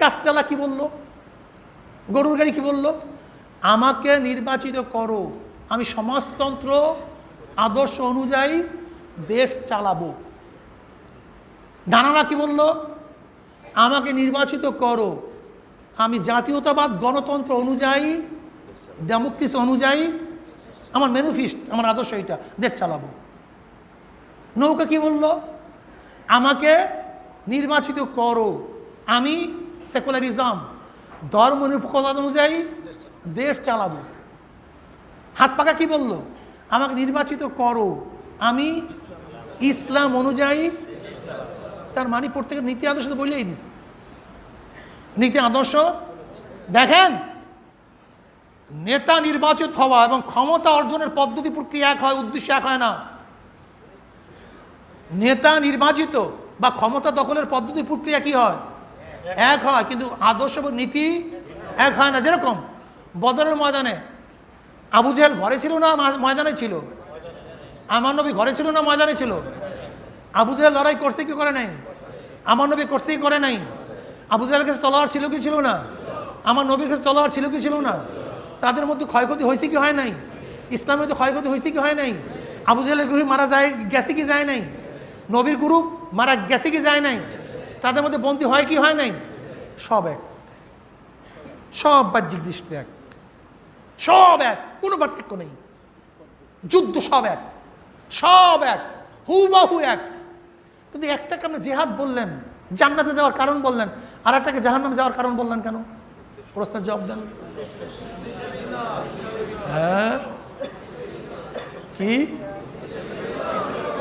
কাস্তালা কি বলল? গরুর গাড়ি কি বলল? আমাকে নির্বাচিত করো, আমি সমাজতন্ত্র আদর্শ অনুযায়ী দেশ চালাবো। দানালা কি বলল? আমাকে নির্বাচিত করো, আমি জাতীয়তাবাদ গণতন্ত্র অনুযায়ী, ডেমোক্রেসি অনুযায়ী আমার ম্যানিফেস্টো, আমার আদর্শ এটা, দেশ চালাবো। নৌকা কি বলল? আমাকে নির্বাচিত করো, আমি সেকুলারিজম ধর্মনিরপেক্ষতা অনুযায়ী দেশ চালাবো। হাত পাকা কি বলল? আমাকে নির্বাচিত করো, আমি ইসলাম অনুযায়ী। তার মানে প্রত্যেকের নীতি আদর্শ তো বললেই দিস, নীতি আদর্শ। দেখেন, নেতা নির্বাচিত হওয়া এবং ক্ষমতা অর্জনের পদ্ধতি প্রক্রিয়া এক হয়, উদ্দেশ্য এক হয় না। নেতা নির্বাচিত বা ক্ষমতা দখলের পদ্ধতি প্রক্রিয়া কি হয়? এক হয়, কিন্তু আদর্শ এবং নীতি এক হয় না। যেরকম বদরের ময়দানে আবু জেহেল ঘরে ছিল না ময়দানে ছিল? আমার নবী ঘরে ছিল না ময়দানে ছিল? আবু জেহেল লড়াই করছে কি করে নাই? আমার নবী করছে কি করে নাই? আবু জেহেলের কাছে তলোয়ার ছিল কি ছিল না? আমার নবীর কাছে তলোয়ার ছিল কি ছিল না? তাদের মধ্যে ক্ষয়ক্ষতি হয়েছে কি হয় নাই? ইসলামের মধ্যে ক্ষয়ক্ষতি হয়েছে কি হয় নাই? আবু জেহেলের গ্রুপ মারা যায় গেছে কি যায় নাই? নবীর গ্রুপ মারা গেছে কি যায় নাই? তাদের মধ্যে বন্দী হয় কি হয় নাই? সব এক, সব বাহ্যিক দৃষ্টি এক, সব এক, কোনো পার্থক্য নেই। যুদ্ধ সব এক, সব এক, হুবহু এক। কিন্তু একটাকে আপনি জেহাদ বললেন, জান্নাতে যাওয়ার কারণ বললেন, আর একটাকে জাহান্নামে যাওয়ার কারণ বললেন কেন? প্রশ্নের জবাব দেন। হ্যাঁ, কি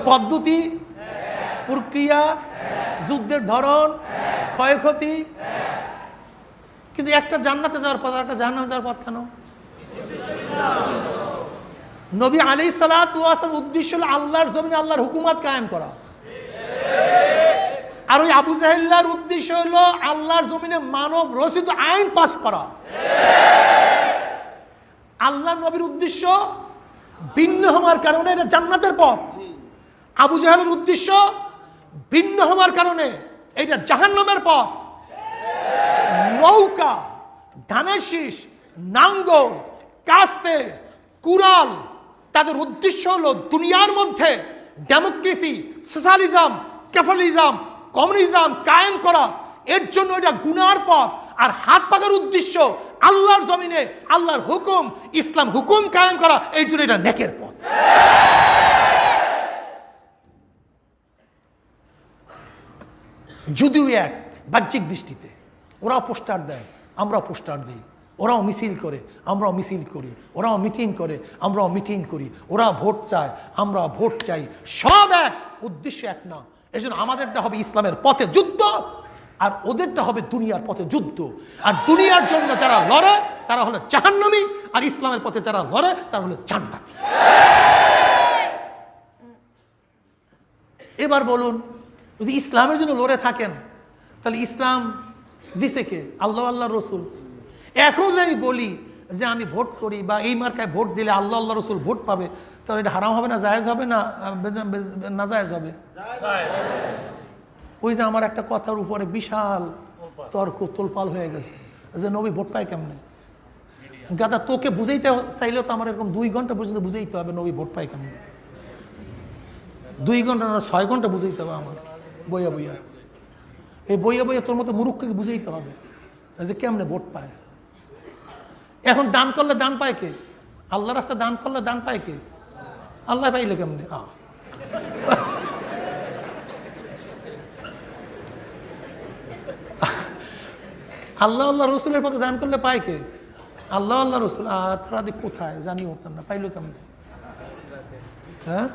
পদ্ধতি, প্রক্রিয়া, যুদ্ধের ধরন, ক্ষয়ক্ষতি, কিন্তু একটা জান্নাতে যাওয়ার পথ, একটা জাহান্নামে যাওয়ার পথ কেন? নবী আলাইহিস সালাতু ওয়াস সালামের উদ্দেশ্য হলো আল্লাহর জমিনে আল্লাহর হুকুমত কায়েম করা, আর ওই আবু জাহেলের উদ্দেশ্য হলো আল্লাহর জমিনে মানব রচিত আইন পাস করা। আল্লাহ নবীর উদ্দেশ্য ভিন্ন হওয়ার কারণে এটা জান্নাতের পথ, আবু জাহেলের উদ্দেশ্য ভিন্ন হওয়ার কারণে এটা জাহান্নামের পথ। নৌকা, ধানের শীষ, নাঙ্গল, কাস্তে, কুড়াল, তাদের উদ্দেশ্য হলো দুনিয়ার মধ্যে ডেমোক্রেসি, সোশ্যালিজম, ক্যাপিটালিজম, কমিউনিজম কায়েম করা। এর জন্য এটা গুনার পথ। আর হাত পাকার উদ্দেশ্য আল্লাহর জমিনে আল্লাহর হুকুম, ইসলাম হুকুম কায়েম করা। এই জন্য এটা নেকের পথ। যদিও এক বাহ্যিক দৃষ্টিতে, ওরাও পোস্টার দেয়, আমরাও পোস্টার দিই, ওরাও মিছিল করে, আমরাও মিছিল করি, ওরাও মিটিং করে, আমরাও মিটিং করি, ওরা ভোট চায়, আমরা ভোট চাই, সব এক, উদ্দেশ্য এক না। এই জন্য আমাদেরটা হবে ইসলামের পথে যুদ্ধ, আর ওদেরটা হবে দুনিয়ার পথে যুদ্ধ। আর দুনিয়ার জন্য যারা লড়ে তারা হলো জাহান্নামী, আর ইসলামের পথে যারা লড়ে তারা হলো জান্নাতি। এবার বলুন, যদি ইসলামের জন্য লড়ে থাকেন তাহলে ইসলাম দিছে কে? আল্লাহ, আল্লাহ রসুল। এখন যে আমি বলি যে আমি ভোট করি বা এই মার্কায় ভোট দিলে আল্লাহ, আল্লাহ রসুল ভোট পাবে, তাহলে এটা হারাম হবে না জায়েজ হবে না না জায়েজ হবে? ওই যে আমার একটা কথার উপরে বিশাল তর্ক তোলপাল হয়ে গেছে যে নবী ভোট পায় কেমনে। গাদা, তোকে বুঝাইতে চাইলেও তো আমার এরকম 2 ঘন্টা পর্যন্ত বুঝাইতে হবে নবী ভোট পায় কেমনে। 2 ঘন্টা না 6 ঘন্টা বুঝাইতে হবে আমার বইয়া বইয়া। এই বইয়া বইয়া তোর মতো মুরুক্ষকে বুঝাইতে হবে যে কেমনে ভোট পায়। এখন দান করলে দান পায় কে? আল্লাহ রাস্তায় দান করলে দান পায় কে? আল্লাহ পাইলে কেমনে? আল্লাহ, আল্লাহ রসুলের পথে দান করলে পায় কে? আল্লাহ, আল্লাহ রসুল। তারা কোথায় জানি হতাম না, পাইলো কেমনে? হ্যাঁ,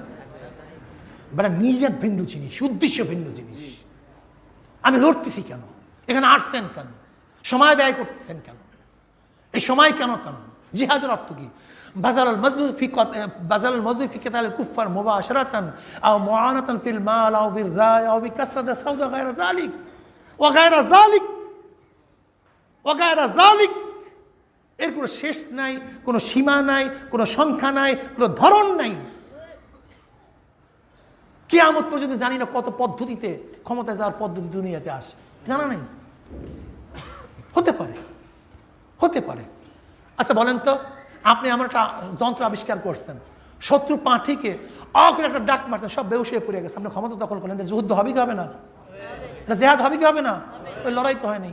মানে নিয়ত ভিন্ন জিনিস, উদ্দেশ্য ভিন্ন জিনিস। আমি লড়তেছি কেন? এখানে আসছেন কেন? সময় ব্যয় করতেছেন কেন? এই সময় কেন? জিহাদের অর্থ কি? বাজাল মজদুর ফি কিতাল কুফার মুবাশারাতান আও মুআনাতান ফিল মাল আও বির রায় আও বিকাসরাত সাওদা গায়রা যালিক ওয়া গায়রা যালিক ওয়া গায়রা যালিক। এর কোনো শেষ নাই, কোনো সীমা নাই, কোনো সংখ্যা নাই, কোনো ধরন নাই। কিয়ামত পর্যন্ত জানি না কত পদ্ধতিতে ক্ষমতায় যাওয়ার পদ্ধতি দুনিয়াতে আসে, জানা নেই। হতে পারে, হতে পারে। আচ্ছা বলেন তো, আপনি আমার একটা যন্ত্র আবিষ্কার করছেন, শত্রু পাঠিকে করে একটা ডাক মারছেন, সব বেহুশ হয়ে পড়ে গেছে, আপনি ক্ষমতা দখল করলেন, এটা যুদ্ধ হবে কি হবে না? এটা জেহাদ হবে কি হবে না? ওই লড়াই তো হয়নি,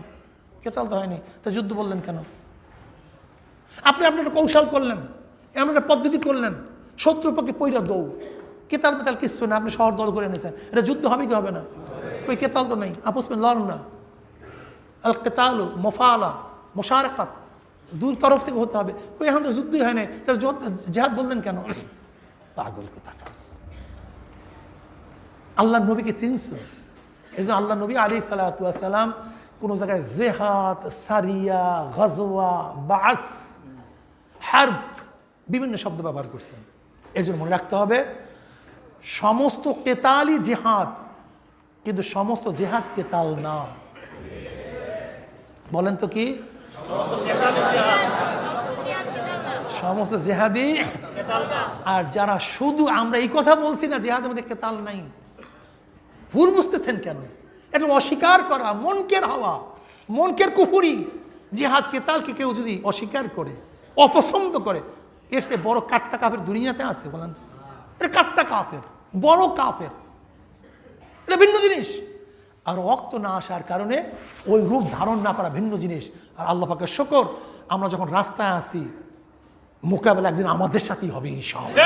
কেতাল তো হয়নি, তা যুদ্ধ বললেন কেন? আপনি একটা কৌশল করলেন, এমন একটা পদ্ধতি করলেন, শত্রুর পক্ষে পৈরা দৌড়, কেতাল পেতাল কিচ্ছু না, আপনি শহর দল করে নিয়েছেন, এটা যুদ্ধ হবে কি হবে না? ওই কেতাল তো নেই, আপস মে লড় না। আল কেতাল মোফালা মোশারাকাত, দুই তরফ থেকে হতে হবে। ওই এখন তো যুদ্ধই হয় নাই, তার জেহাদ বললেন কেন? পাগল কথা। আল্লাহ নবীকে চিনছো, এই জন্য আল্লাহ নবী আলাইহিস সালাতু ওয়াস সালাম কোনো জায়গায় জেহাদ, সারিয়া, গজওয়া, বাস, হার্ব বিভিন্ন শব্দ ব্যবহার করছেন। এর জন্য মনে রাখতে হবে, সমস্ত কেতালই জেহাদ, কিন্তু সমস্ত জেহাদ কেতাল না। বলেন তো কি? সমস্ত জেহাদি। আর যারা শুধু, আমরা এই কথা বলছি না জেহাদের মধ্যে কেতাল নাই, ভুল বুঝতেছেন কেন? এটা অস্বীকার করা, মনকের হওয়া, মনকের কুফুরি। জিহাদ কেতালকে কেউ যদি অস্বীকার করে, অপছন্দ করে, এর চেয়ে বড় কাট্টা কাফের দুনিয়াতে আছে? বলেন তো। এটা কাট্টা কাফের, বড় কাফের, এটা ভিন্ন জিনিস। আর রক্ত না আসার কারণে ওই রূপ ধারণ না করা ভিন্ন জিনিস। আর আল্লাহ পাকের শুকর, আমরা যখন রাস্তায় আসি, মোকাবেলা একদিন আমাদের সাথেই হবে ইনশাআল্লাহ।